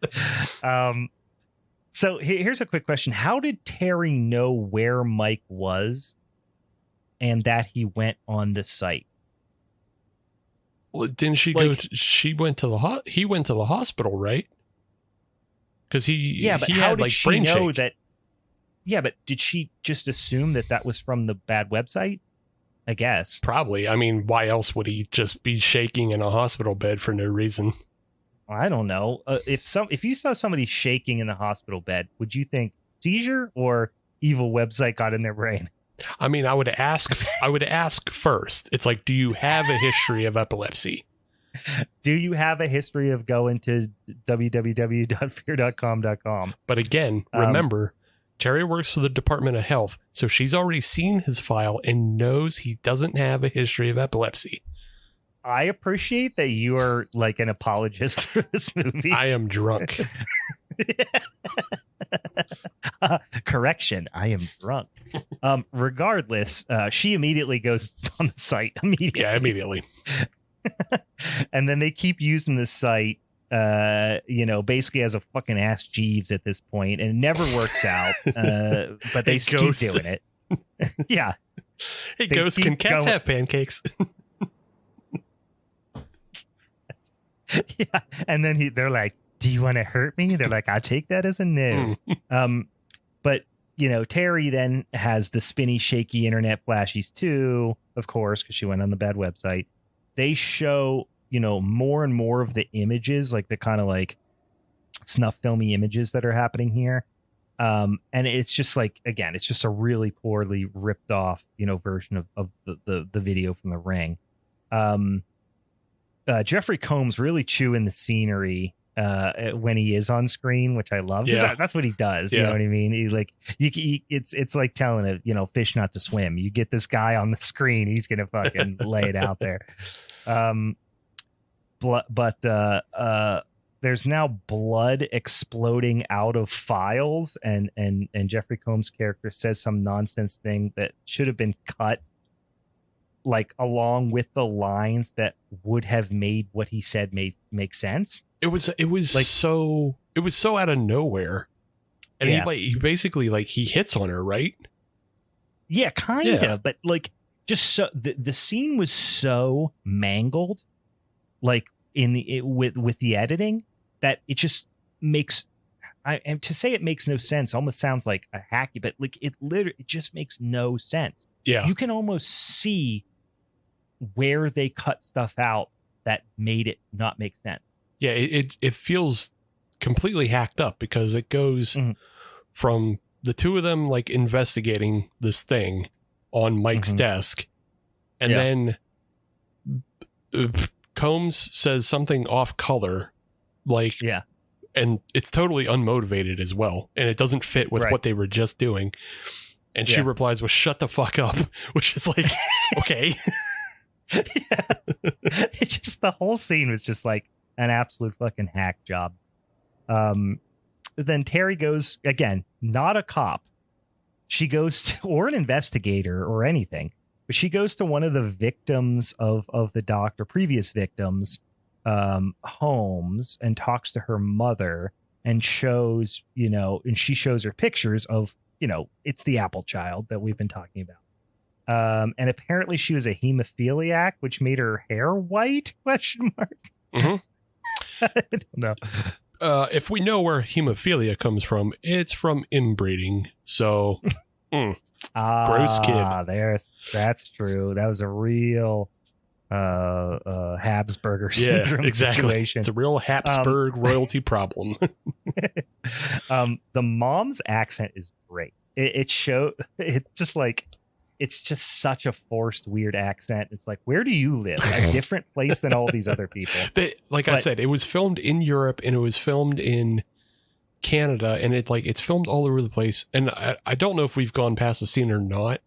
So here's a quick question. How did Terry know where Mike was and that he went on the site? Well, didn't she go? She went to the he went to the hospital, right? Because he how had did like she brain know shake. that? Yeah, but did she just assume that was from the bad website? I guess Probably. I mean, why else would he just be shaking in a hospital bed for no reason? I don't know. If you saw somebody shaking in the hospital bed, would you think seizure or evil website got in their brain? I mean, I would ask first. It's like, do you have a history of epilepsy? Do you have a history of going to www.fear.com.com? But again, remember, Terry works for the Department of Health, so she's already seen his file and knows he doesn't have a history of epilepsy. I appreciate that you are like an apologist for this movie. I am drunk. Correction, I am drunk. Regardless, she immediately goes on the site. Immediately. And then they keep using the site, basically as a fucking Ask Jeeves at this point, and it never works out. But they keep doing it. Yeah. Hey, Ghost, can cats have pancakes? Yeah. And then they're like, do you want to hurt me? They're like, I'll take that as a no. But, Terry then has the spinny, shaky internet flashies too, of course, because she went on the bad website. They show, more and more of the images, like the kind of like snuff filmy images that are happening here. And it's just like, again, it's just a really poorly ripped off, version of the video from The Ring. Jeffrey Combs really chewing the scenery when he is on screen, which I love. Yeah. That's what he does. Yeah. You know what I mean? He like it's like telling a fish not to swim. You get this guy on the screen, he's gonna fucking lay it out there. But there's now blood exploding out of files, and Jeffrey Combs' character says some nonsense thing that should have been cut, like along with the lines that would have made what he said make sense. It was like, so out of nowhere. And he basically he hits on her, right? Yeah, kind of, but like just so the scene was so mangled, like with the editing, that it just makes and to say it makes no sense almost sounds like a hacky, but like it just makes no sense. Yeah, you can almost see where they cut stuff out that made it not make sense. Yeah, it feels completely hacked up because it goes from the two of them investigating this thing on Mike's desk, and then Combs says something off color, and it's totally unmotivated as well, and it doesn't fit with what they were just doing. And she replies with "shut the fuck up," which is like, okay. Yeah. It just, the whole scene was just like an absolute fucking hack job. Then Terry goes, again, not a cop. She goes to, or an investigator or anything, but she goes to one of the victims of the doctor, previous victims, homes, and talks to her mother and shows, and she shows her pictures of, it's the apple child that we've been talking about. And apparently she was a hemophiliac, which made her hair white? Question mark. I don't know. If we know where hemophilia comes from, it's from inbreeding. So, gross kid. That's true. That was a real Habsburger syndrome situation. It's a real Habsburg royalty problem. The mom's accent is great. It's just such a forced, weird accent. It's like, where do you live? A different place than all these other people. I said, it was filmed in Europe and it was filmed in Canada, and it's filmed all over the place. And I don't know if we've gone past the scene or not,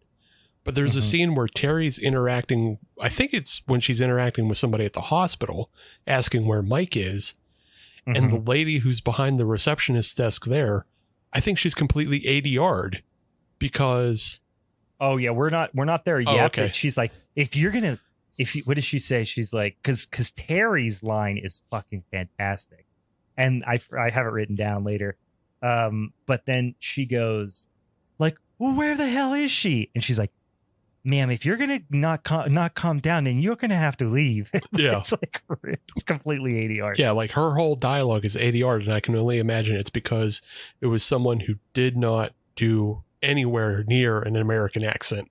but there's a scene where Terry's interacting. I think it's when she's interacting with somebody at the hospital, asking where Mike is. And the lady who's behind the receptionist desk there, I think she's completely ADR'd because... Oh yeah, we're not there yet. Oh, okay. But she's like, what does she say? She's like, because Terry's line is fucking fantastic, and I have it written down later. But then she goes, like, well, where the hell is she? And she's like, ma'am, if you're gonna not calm down, then you're gonna have to leave. Yeah, it's completely ADR. Yeah, like her whole dialogue is ADR, and I can only imagine it's because it was someone who did not do anywhere near an American accent.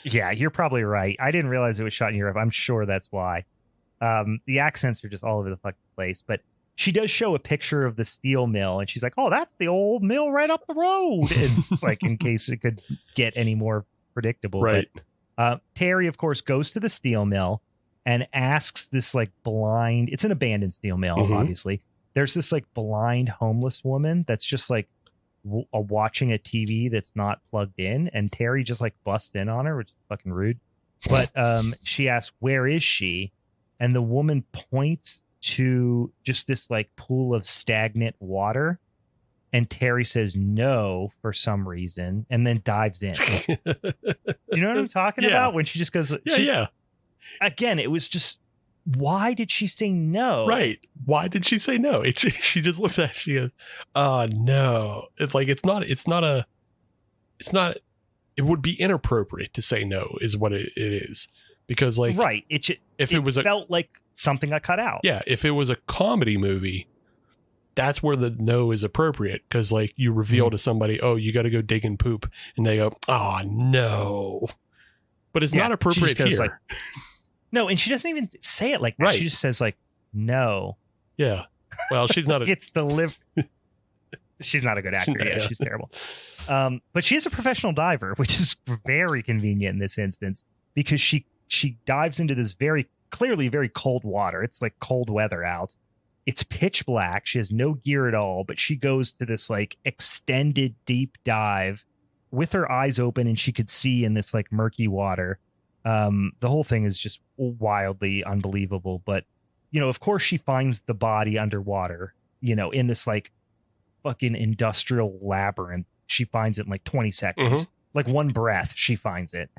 Yeah, you're probably right. I didn't realize it was shot in Europe. I'm sure that's why. The accents are just all over the fucking place. But she does show a picture of the steel mill, and she's like, "Oh, that's the old mill right up the road." And like, in case it could get any more predictable, right? But, Terry, of course, goes to the steel mill and asks this like blind. It's an abandoned steel mill, obviously. There's this like blind homeless woman that's just like watching a TV that's not plugged in, and Terry just like busts in on her, which is fucking rude. But she asks, where is she? And the woman points to just this like pool of stagnant water, And Terry says no for some reason and then dives in. Do you know what I'm talking about? When she just goes, yeah. Again, it was just, why did she say no? Right. Why did she say no? She just looks at it, she goes, no. It's like, it would be inappropriate to say no is what it is. Because like, right. It felt like something I cut out. Yeah. If it was a comedy movie, that's where the no is appropriate. Cause like you reveal to somebody, oh, you got to go dig and poop. And they go, oh no, but it's not appropriate here. Like, no. And she doesn't even say it like that. Right. She just says like, no. Yeah. Well, she's not she's not a good actor. Yeah, she's terrible. But she is a professional diver, which is very convenient in this instance because she dives into this clearly very cold water. It's like cold weather out. It's pitch black. She has no gear at all, but she goes to this like extended deep dive with her eyes open and she could see in this like murky water. The whole thing is just wildly unbelievable. But, you know, of course she finds the body underwater, you know, in this like fucking industrial labyrinth. She finds it in like 20 seconds, like one breath. She finds it.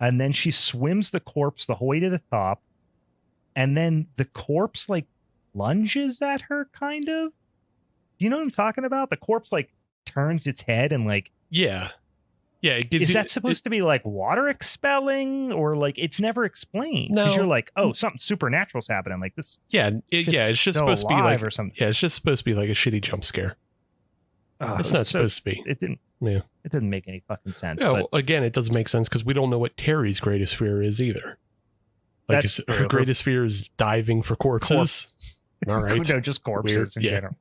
And then she swims the corpse the whole way to the top. And then the corpse like lunges at her kind of. You know what I'm talking about? The corpse like turns its head and like. Yeah. Yeah, it gives is that supposed to be like water expelling or like it's never explained? Because you're like, oh, something supernatural's happening like this. Yeah, it's just supposed to be like or something. Yeah, it's just supposed to be like a shitty jump scare. It's not supposed to be. It didn't. Yeah, it didn't make any fucking sense. Yeah, well, again, it doesn't make sense because we don't know what Terry's greatest fear is either. Like her greatest fear is diving for corpses. All right, no, just corpses in general.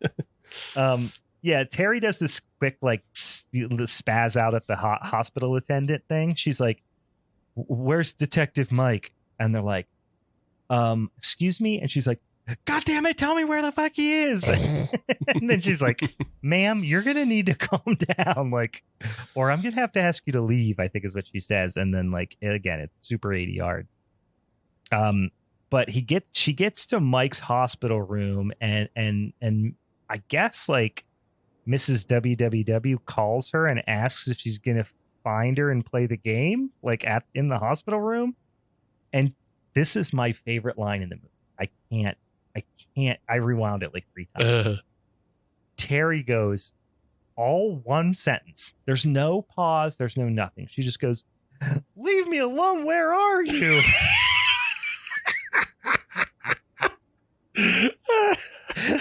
Yeah, Terry does this quick, like, spaz out at the hospital attendant thing. She's like, where's Detective Mike? And they're like, excuse me? And she's like, God damn it, tell me where the fuck he is. And then she's like, ma'am, you're going to need to calm down. Like, or I'm going to have to ask you to leave, I think is what she says. And then, like, again, it's super 80 hard. But she gets to Mike's hospital room and I guess, like, Mrs. WWW calls her and asks if she's going to find her and play the game, like in the hospital room. And this is my favorite line in the movie. I rewound it like 3 times. Terry goes, all one sentence. There's no pause. There's no nothing. She just goes, leave me alone. Where are you?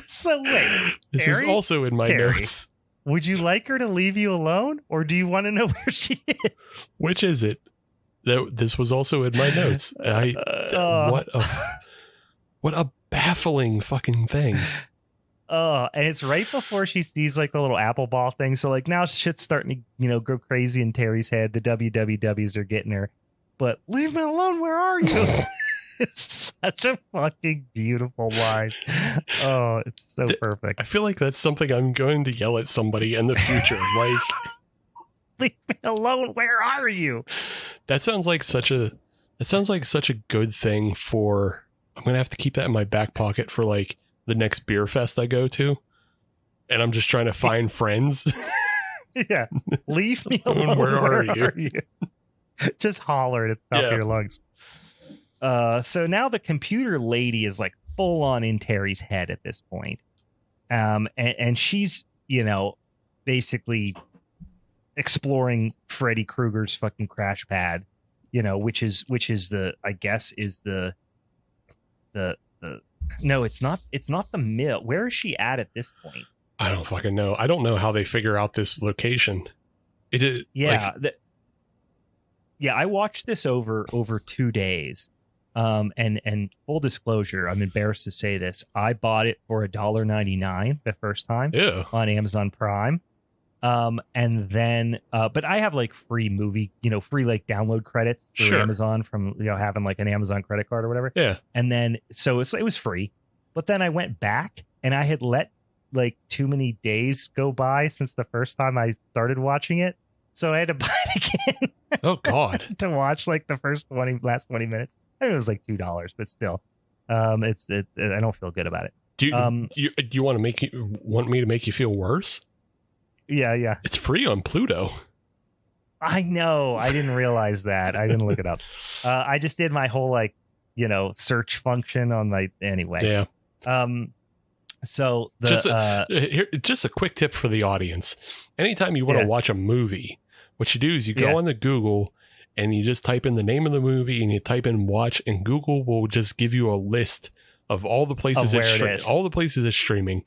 So wait, this is also in my notes. Would you like her to leave you alone, or do you want to know where she is? Which is it? This was also in my notes. What a baffling fucking thing. And it's right before she sees like the little apple ball thing. So like now shit's starting to go crazy in Terry's head. The WWWs are getting her, but leave me alone. Where are you? It's such a fucking beautiful line. Oh, it's so perfect. I feel like that's something I'm going to yell at somebody in the future. Like, leave me alone. Where are you? That sounds like such a good thing for. I'm going to have to keep that in my back pocket for like the next beer fest I go to. And I'm just trying to find friends. Yeah. Leave me alone. Where are you? Just holler at the top of your lungs. So now the computer lady is like full on in Terry's head at this point. And she's, basically exploring Freddy Krueger's fucking crash pad, which is the, I guess is the no, it's not the mill. Where is she at this point? I don't fucking know. I don't know how they figure out this location. Yeah. I watched this over 2 days. And full disclosure, I'm embarrassed to say this. I bought it for $1.99 the first time on Amazon Prime. And then, but I have like free movie, free like download credits through Amazon from, having like an Amazon credit card or whatever. Yeah. And then, so it was free, but then I went back and I had let like too many days go by since the first time I started watching it. So I had to buy it again. Oh God. To watch like the last 20 minutes. I think it was like $2, but still, I don't feel good about it. Do you want me to make you feel worse? Yeah. It's free on Pluto. I know. I didn't realize that. I didn't look it up. I just did my whole search function on my anyway. Yeah. So just a quick tip for the audience. Anytime you want to watch a movie, what you do is you go on the Google and you just type in the name of the movie and you type in watch, and Google will just give you a list of all the places it's streaming.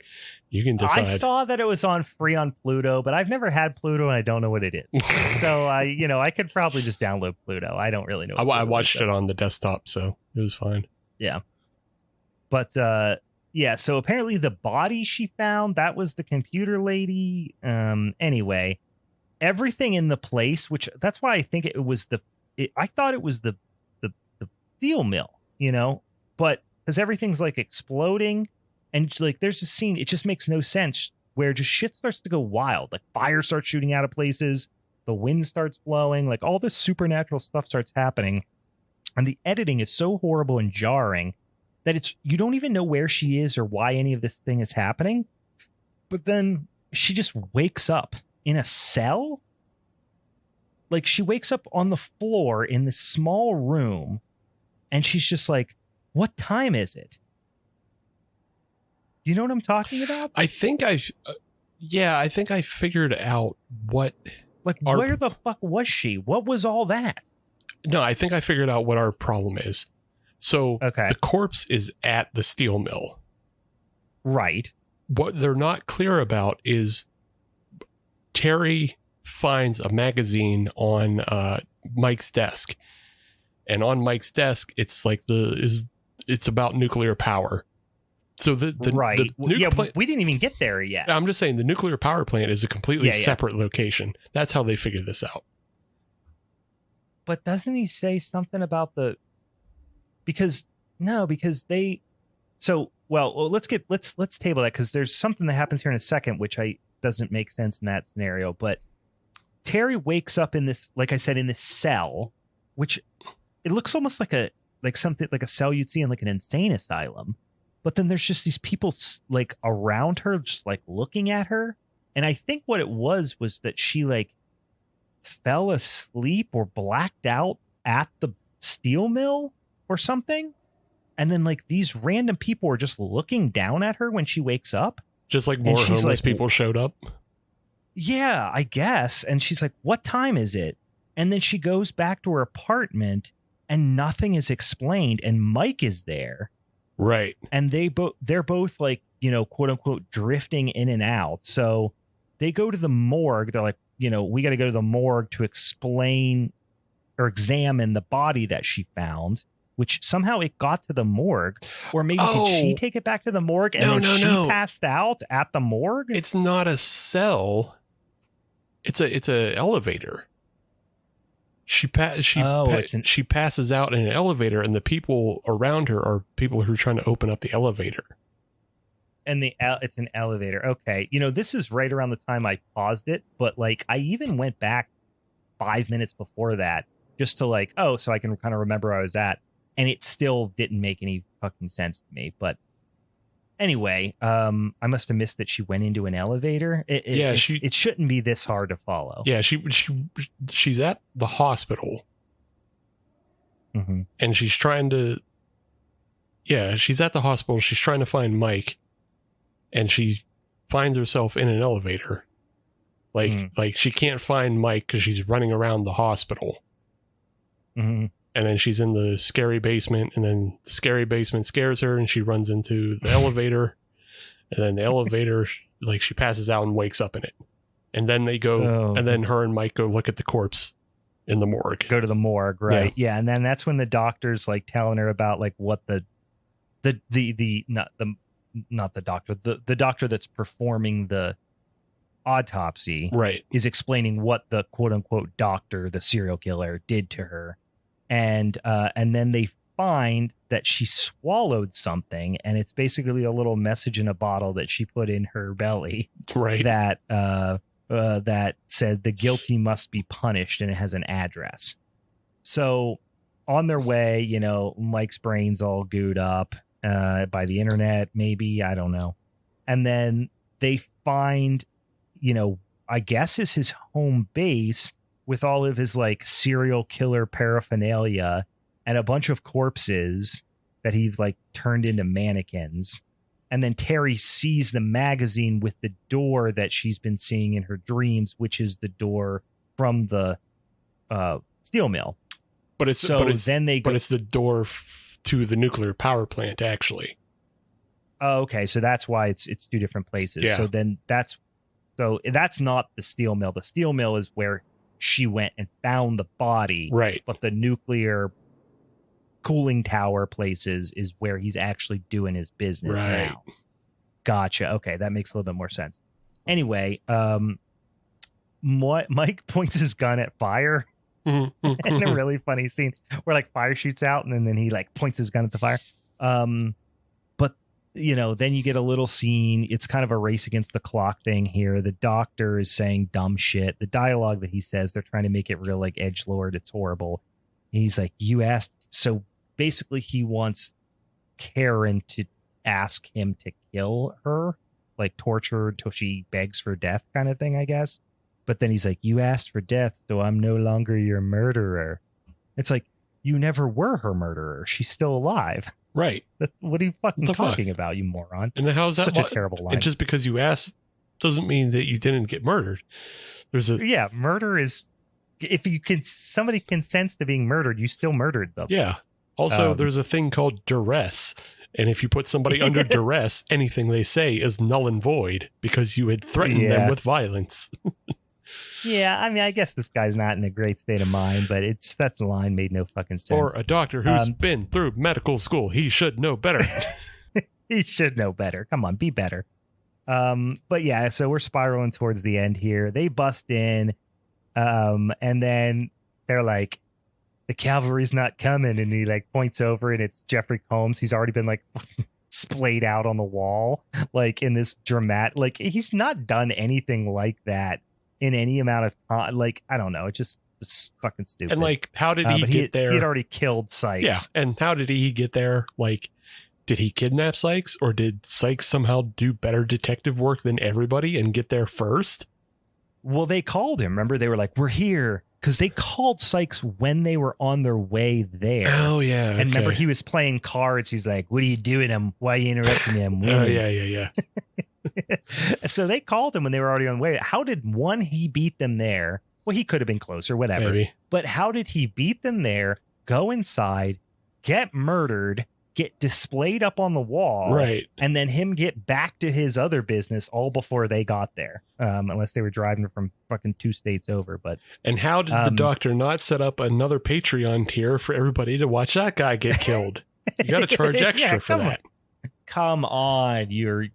You can decide. I saw that it was free on Pluto, but I've never had Pluto and I don't know what it is. So I could probably just download Pluto. I don't really know. I watched it on the desktop, so it was fine. Yeah. But so apparently the body she found, that was the computer lady. Anyway, everything in the place, which that's why I think it was I thought it was the steel mill, but because everything's like exploding and like there's a scene, it just makes no sense where just shit starts to go wild. Like fire starts shooting out of places, the wind starts blowing, like all this supernatural stuff starts happening. And the editing is so horrible and jarring that you don't even know where she is or why any of this thing is happening. But then she just wakes up in a cell. Like she wakes up on the floor in this small room and she's just like, what time is it? You know what I'm talking about? I think I figured out what. Like, where the fuck was she? What was all that? No, I think I figured out what our problem is. So the corpse is at the steel mill. Right. What they're not clear about is Terry finds a magazine on Mike's desk. And on Mike's desk, it's like it's about nuclear power. So we didn't even get there yet. I'm just saying the nuclear power plant is a completely separate location. That's how they figured this out. But doesn't he say something about let's table that because there's something that happens here in a second which doesn't make sense in that scenario. But Terry wakes up in this, like I said, in this cell, which it looks almost like a cell you'd see in like an insane asylum. But then there's just these people like around her, just like looking at her. And I think what it was that she like fell asleep or blacked out at the steel mill or something. And then like these random people are just looking down at her when she wakes up. Just like more homeless people showed up. Yeah, I guess. And she's like, what time is it? And then she goes back to her apartment and nothing is explained. And Mike is there. Right. And they're both like, quote unquote, drifting in and out. So they go to the morgue. They're like, we got to go to the morgue to explain or examine the body that she found, which somehow it got to the morgue. Or maybe did she take it back to the morgue and she passed out at the morgue? It's not a cell. It's a elevator. She passes out in an elevator, and the people around her are people who are trying to open up the elevator. And it's an elevator. Okay. This is right around the time I paused it, but like I even went back 5 minutes before that just to so I can kind of remember where I was at. And it still didn't make any fucking sense to me. But anyway, I must have missed that she went into an elevator. It shouldn't be this hard to follow. Yeah, she's at the hospital, and she's trying to. Yeah, she's at the hospital. She's trying to find Mike, and she finds herself in an elevator. Like she can't find Mike because she's running around the hospital. Mm-hmm. And then she's in the scary basement, and then the scary basement scares her, and she runs into the elevator. And then the elevator, she passes out and wakes up in it. And then they go, and then her and Mike go look at the corpse in the morgue. Go to the morgue, right? Yeah, and then that's when the doctor's telling her about what the doctor that's performing the autopsy, right, is explaining what the quote unquote doctor, the serial killer, did to her. And then they find that she swallowed something, and it's basically a little message in a bottle that she put in her belly, right? That said the guilty must be punished, and it has an address. So on their way, Mike's brain's all gooed up by the internet, maybe, I don't know. And then they find, I guess is his home base with all of his like serial killer paraphernalia and a bunch of corpses that he like turned into mannequins. And then Terry sees the magazine with the door that she's been seeing in her dreams, which is the door from the steel mill. But it's the door to the nuclear power plant, actually. Oh, okay. So that's why it's two different places. Yeah. So that's not the steel mill. The steel mill is where she went and found the body. Right. But the nuclear cooling tower places is where he's actually doing his business now. Gotcha. Okay. That makes a little bit more sense. Anyway, Mike points his gun at fire in a really funny scene where like fire shoots out and then he like points his gun at the fire. But you know, then you get a little scene. It's kind of a race against the clock thing here. The doctor is saying dumb shit. The dialogue that he says, they're trying to make it real like edgelord. It's horrible. He's like, you asked. So basically he wants Karen to ask him to kill her, like torture her until she begs for death kind of thing, I guess. But then he's like, you asked for death, so I'm no longer your murderer. It's like, you never were her murderer. She's still alive. Right. What are you fucking talking about, you moron? And how's that such a terrible line? And just because you asked doesn't mean that you didn't get murdered. Murder is, if somebody consents to being murdered, you still murdered them. Yeah. Also, there's a thing called duress. And if you put somebody under duress, anything they say is null and void because you had threatened them with violence. Yeah, I mean, I guess this guy's not in a great state of mind, but that's the line made no fucking sense. Or a doctor who's been through medical school. He should know better. He should know better. Come on, be better. But yeah, so we're spiraling towards the end here. They bust in, and then they're like, the cavalry's not coming, and he like points over, and it's Jeffrey Combs. He's already been like splayed out on the wall, like in this dramatic. Like he's not done anything like that in any amount of time. Like, I don't know. It's fucking stupid. And like, how did he get there? He had already killed Sykes. Yeah. And how did he get there? Like, did he kidnap Sykes, or did Sykes somehow do better detective work than everybody and get there first? Well, they called him. Remember, they were like, we're here. Because they called Sykes when they were on their way there. Oh, yeah. And remember, he was playing cards. He's like, what are you doing? Why are you interrupting him? Oh, yeah. So they called him when they were already on the way. How did he beat them there? Well, he could have been closer, whatever. Maybe. But how did he beat them there, go inside, get murdered, get displayed up on the wall, right, and then him get back to his other business all before they got there, unless they were driving from fucking 2 states over. But and how did the doctor not set up another Patreon tier for everybody to watch that guy get killed? You got to charge extra for that. Come on, you're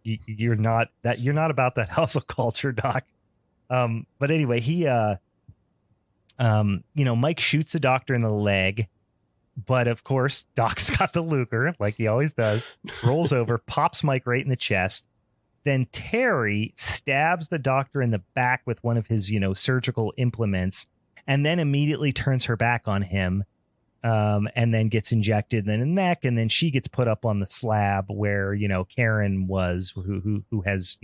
not about that hustle culture, Doc. But anyway, he Mike shoots the doctor in the leg. But of course, Doc's got the Luger, like he always does, rolls over, pops Mike right in the chest. Then Terry stabs the doctor in the back with one of his, surgical implements, and then immediately turns her back on him, and then gets injected in the neck, and then she gets put up on the slab where, Karen was, who has,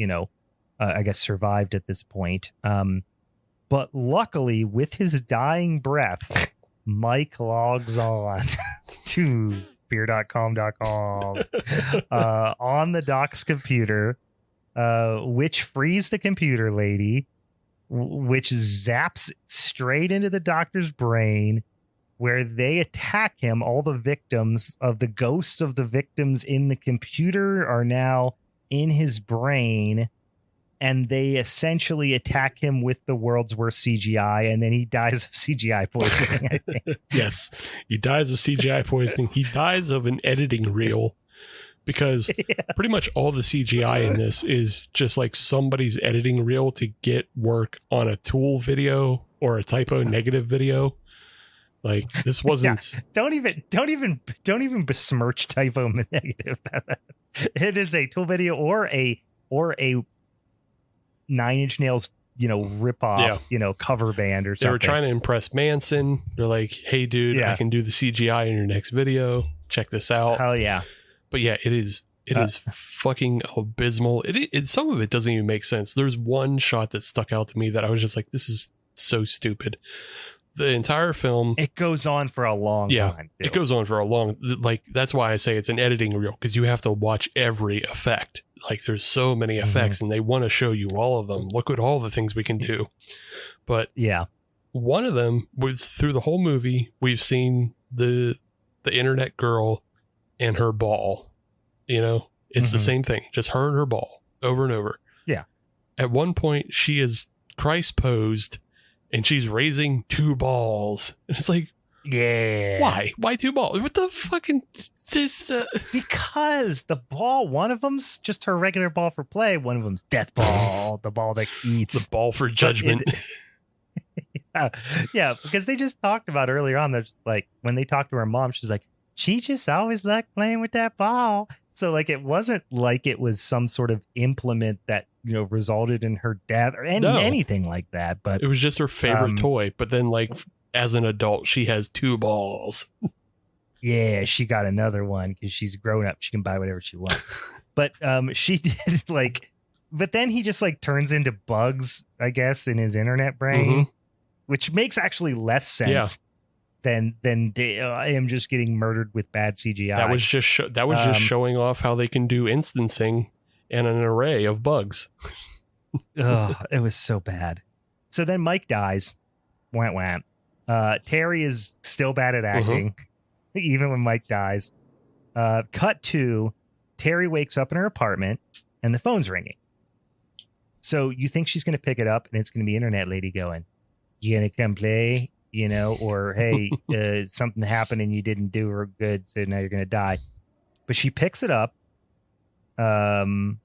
I guess survived at this point. But luckily, with his dying breath, Mike logs on to beer.com.com on the Doc's computer, which frees the computer lady, which zaps straight into the doctor's brain, where they attack him. All the victims of the ghosts of the victims in the computer are now in his brain. And they essentially attack him with the world's worst CGI, and then he dies of CGI poisoning, I think. Yes, he dies of CGI poisoning. He dies of an editing reel, because pretty much all the CGI in this is just like somebody's editing reel to get work on a Tool video or a typo negative video. Like, this wasn't. Yeah. Don't even besmirch typo negative. It is a Tool video or a 9 Inch Nails, ripoff, cover band or something. They were trying to impress Manson. They're like, hey, dude, I can do the CGI in your next video. Check this out. Hell yeah. But yeah, it is It is fucking abysmal. Some of it doesn't even make sense. There's one shot that stuck out to me that I was just like, this is so stupid. The entire film. It goes on for a long time. It goes on for a long, like, that's why I say it's an editing reel, because you have to watch every effect. Like, there's so many effects and they want to show you all of them. Look at all the things we can do. But yeah, one of them was through the whole movie. We've seen the internet girl and her ball, you know, it's the same thing. Just her and her ball over and over. Yeah. At one point she is Christ posed and she's raising 2 balls. And it's like, yeah. Why 2 balls? What the fucking this? Because the ball, one of them's just her regular ball for play. One of them's death ball, the ball that eats. The ball for judgment. Yeah, because they just talked about earlier on. They're like, when they talked to her mom, she's like, she just always liked playing with that ball. So like, it wasn't like it was some sort of implement that, you know, resulted in her death or anything like that. But it was just her favorite toy. But then, like, as an adult, she has 2 balls. Yeah, she got another one because she's grown up. She can buy whatever she wants. But she did like, but then he just like turns into bugs, I guess, in his internet brain, which makes actually less sense than him just getting murdered with bad CGI. That was just just showing off how they can do instancing and an array of bugs. It was so bad. So then Mike dies. Wham wham. Terry is still bad at acting, even when Mike dies. Cut to Terry wakes up in her apartment and the phone's ringing. So you think she's going to pick it up and it's going to be internet lady going, you going to come play, you know, or, hey, something happened and you didn't do her good, so now you're going to die. But she picks it up. And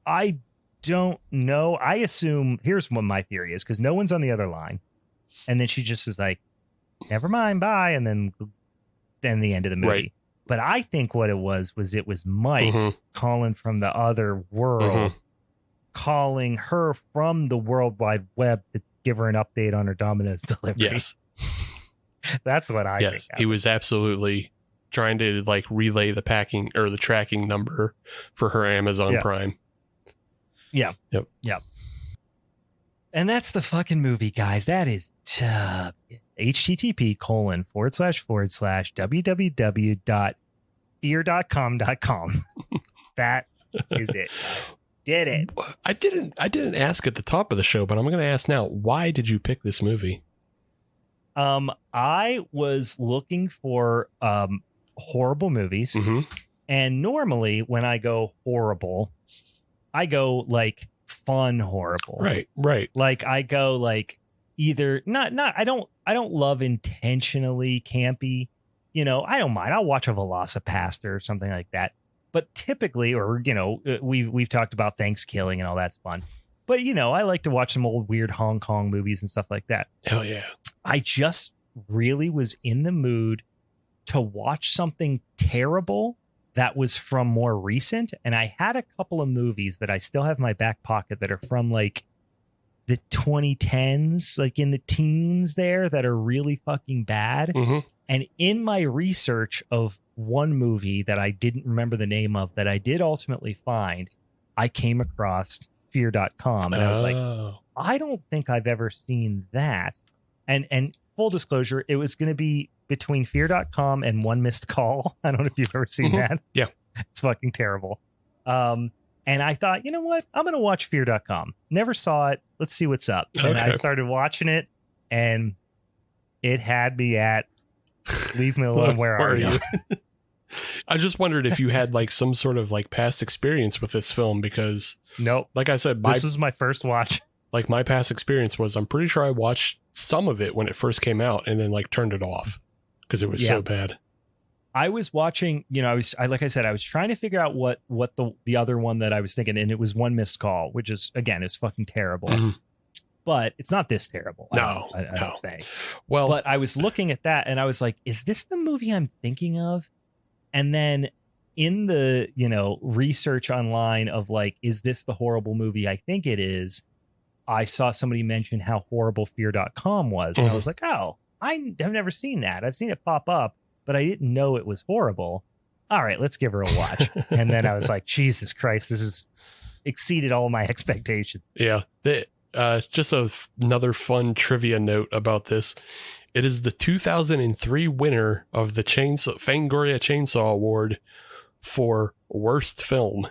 I don't know. I assume, here's what my theory is, because no one's on the other line. And then she just is like, never mind, bye. And then the end of the movie. Right. But I think what it was Mike calling from the other world, calling her from the World Wide Web to give her an update on her Domino's delivery. Yes. That's what I think. Yes, he was absolutely trying to like relay the packing or the tracking number for her Amazon Prime. Yeah. Yep. Yep. And that's the fucking movie, guys. That is http://www.fear.com.com. That is it. Did it. I didn't ask at the top of the show, but I'm going to ask now. Why did you pick this movie? I was looking for horrible movies. And normally when I go horrible, I go like fun horrible. Right. Like I go like either I don't love intentionally campy. You know, I don't mind. I'll watch a Velocipaster or something like that. But typically, or, you know, we've talked about Thanksgiving and all that's fun. But, you know, I like to watch some old weird Hong Kong movies and stuff like that. Hell yeah. I just really was in the mood to watch something terrible that was from more recent. And I had a couple of movies that I still have in my back pocket that are from like the 2010s, like in the teens there, that are really fucking bad. And in my research of one movie that I didn't remember the name of that I did ultimately find, I came across fear.com. And I was like, I don't think I've ever seen that. And full disclosure, it was going to be between fear.com and One Missed Call. I don't know if you've ever seen that. Yeah. It's fucking terrible. And I thought, you know what? I'm going to watch fear.com. Never saw it. Let's see what's up. And I started watching it and it had me at leave me alone. Where are you? I just wondered if you had like some sort of like past experience with this film, because nope. Like I said, this is my first watch. Like my past experience was, I'm pretty sure I watched some of it when it first came out and then like turned it off because it was so bad. I was watching, you know, like I said, I was trying to figure out what the other one that I was thinking, and it was One Missed Call, which is, again, is fucking terrible. But it's not this terrible. I don't think. Well, but I was looking at that and I was like, is this the movie I'm thinking of? And then in the, you know, research online of like, is this the horrible movie I think it is? I saw somebody mention how horrible fear.com was. And I was like, oh, I have never seen that. I've seen it pop up, but I didn't know it was horrible. all right, let's give her a watch. And then I was like, Jesus Christ, this has exceeded all my expectations. Yeah. Just another fun trivia note about this. It is the 2003 winner of the Fangoria Chainsaw Award for worst film.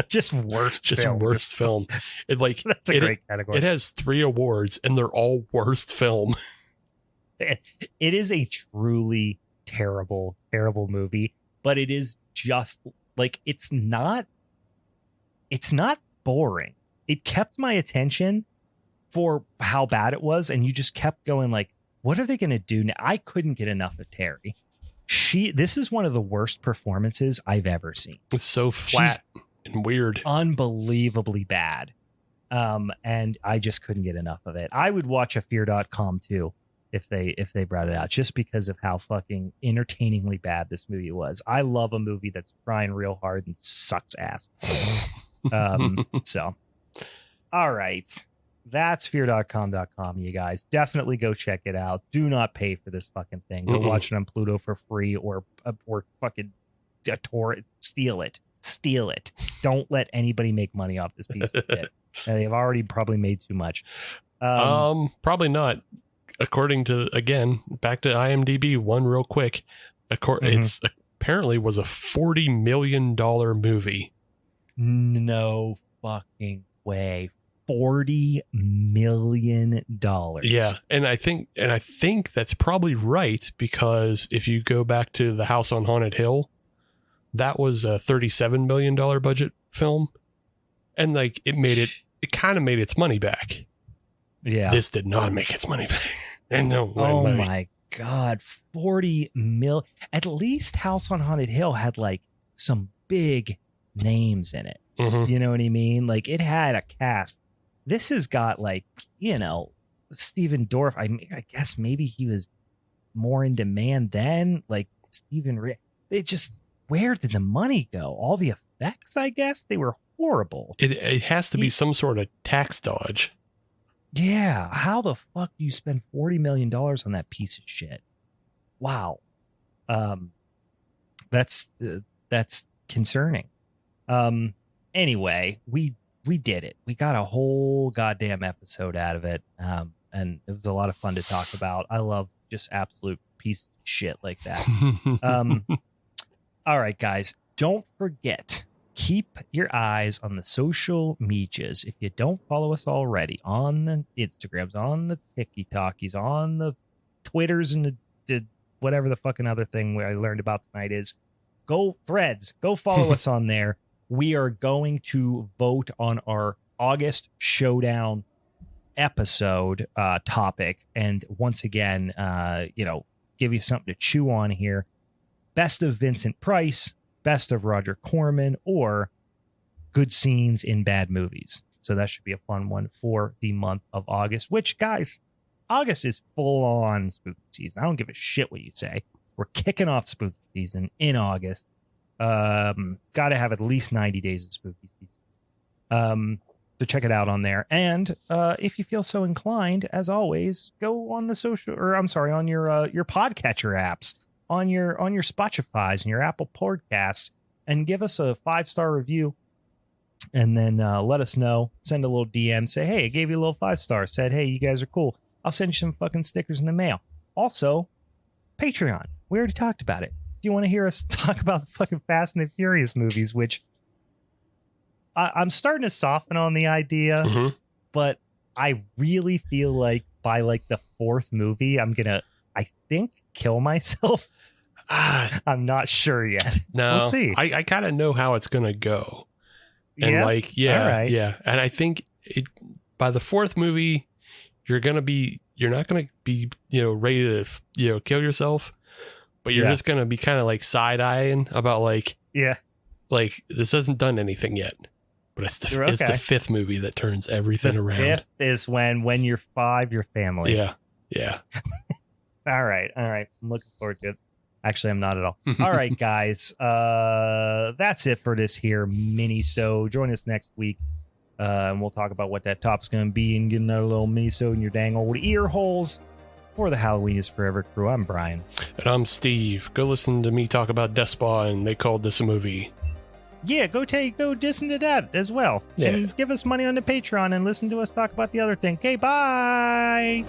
Just worst film. That's a great category. It has 3 awards and they're all worst film. It is a truly terrible movie, but it is just like, it's not boring. It kept my attention for how bad it was, and you just kept going like, what are they going to do now? I couldn't get enough of Terry. This is one of the worst performances I've ever seen. It's so flat and weird. Unbelievably bad. And I just couldn't get enough of it. I would watch a fear.com too if they brought it out, just because of how fucking entertainingly bad this movie was. I love a movie that's trying real hard and sucks ass. So, all right. That's fear.com.com, you guys. Definitely go check it out. Do not pay for this fucking thing. Go watch it on Pluto for free, or fucking torrent. Steal it. Don't let anybody make money off this piece of shit. They've already probably made too much. Probably not. According to, again, back to IMDb, one real quick. It's apparently was a $40 million movie. No fucking way. $40 million. Yeah, and I think that's probably right, because if you go back to The House on Haunted Hill, that was a $37 million budget film, and like it kind of made its money back. Yeah, this did not make its money back. And no, oh my God, 40 mil. At least House on Haunted Hill had like some big names in it. You know what I mean? Like, it had a cast. This has got like, Stephen Dorff. I guess maybe he was more in demand then. Like where did the money go? All the effects, I guess, they were horrible. It has to be some sort of tax dodge. Yeah. How the fuck do you spend $40 million on that piece of shit? Wow. That's concerning. Anyway, we did it. We got a whole goddamn episode out of it. And it was a lot of fun to talk about. I love just absolute piece of shit like that. All right, guys, don't forget, keep your eyes on the social medias. If you don't follow us already, on the Instagrams, on the TikTokies, on the Twitters, and the whatever the fucking other thing I learned about tonight is, go Threads, go follow us on there. We are going to vote on our August Showdown episode topic. And once again, give you something to chew on here. Best of Vincent Price, best of Roger Corman, or good scenes in bad movies. So that should be a fun one for the month of August, which, guys, August is full on spooky season. I don't give a shit what you say. We're kicking off spooky season in August. Got to have at least 90 days of spooky season. So check it out on there. And if you feel so inclined, as always, go on the on your podcatcher apps, on your Spotify's and your Apple Podcasts, and give us a 5-star review. And then let us know. Send a little DM. Say, hey, I gave you a little 5-star. Said, hey, you guys are cool. I'll send you some fucking stickers in the mail. Also, Patreon. We already talked about it. If you want to hear us talk about the fucking Fast and the Furious movies, which I'm starting to soften on the idea, but I really feel like by like the 4th movie, I'm gonna, I think, kill myself. I'm not sure yet. No, we'll see. I kind of know how it's gonna go. And yeah, yeah. And I think by the 4th movie, you're not gonna be ready to kill yourself. But you're just going to be kind of like side-eyeing about like this hasn't done anything yet. But it's the 5th movie that turns everything around. The 5th is when you're 5, you're family. Yeah. All right. I'm looking forward to it. Actually, I'm not at all. All right, guys. That's it for this here mini-so. Join us next week. And we'll talk about what that top's going to be and get another little mini-so in your dang old ear holes. For the Halloween is Forever crew, I'm Brian. And I'm Steve. Go listen to me talk about Despa, and they called this a movie. Yeah, go listen to that as well. Yeah. And give us money on the Patreon and listen to us talk about the other thing. Okay, bye!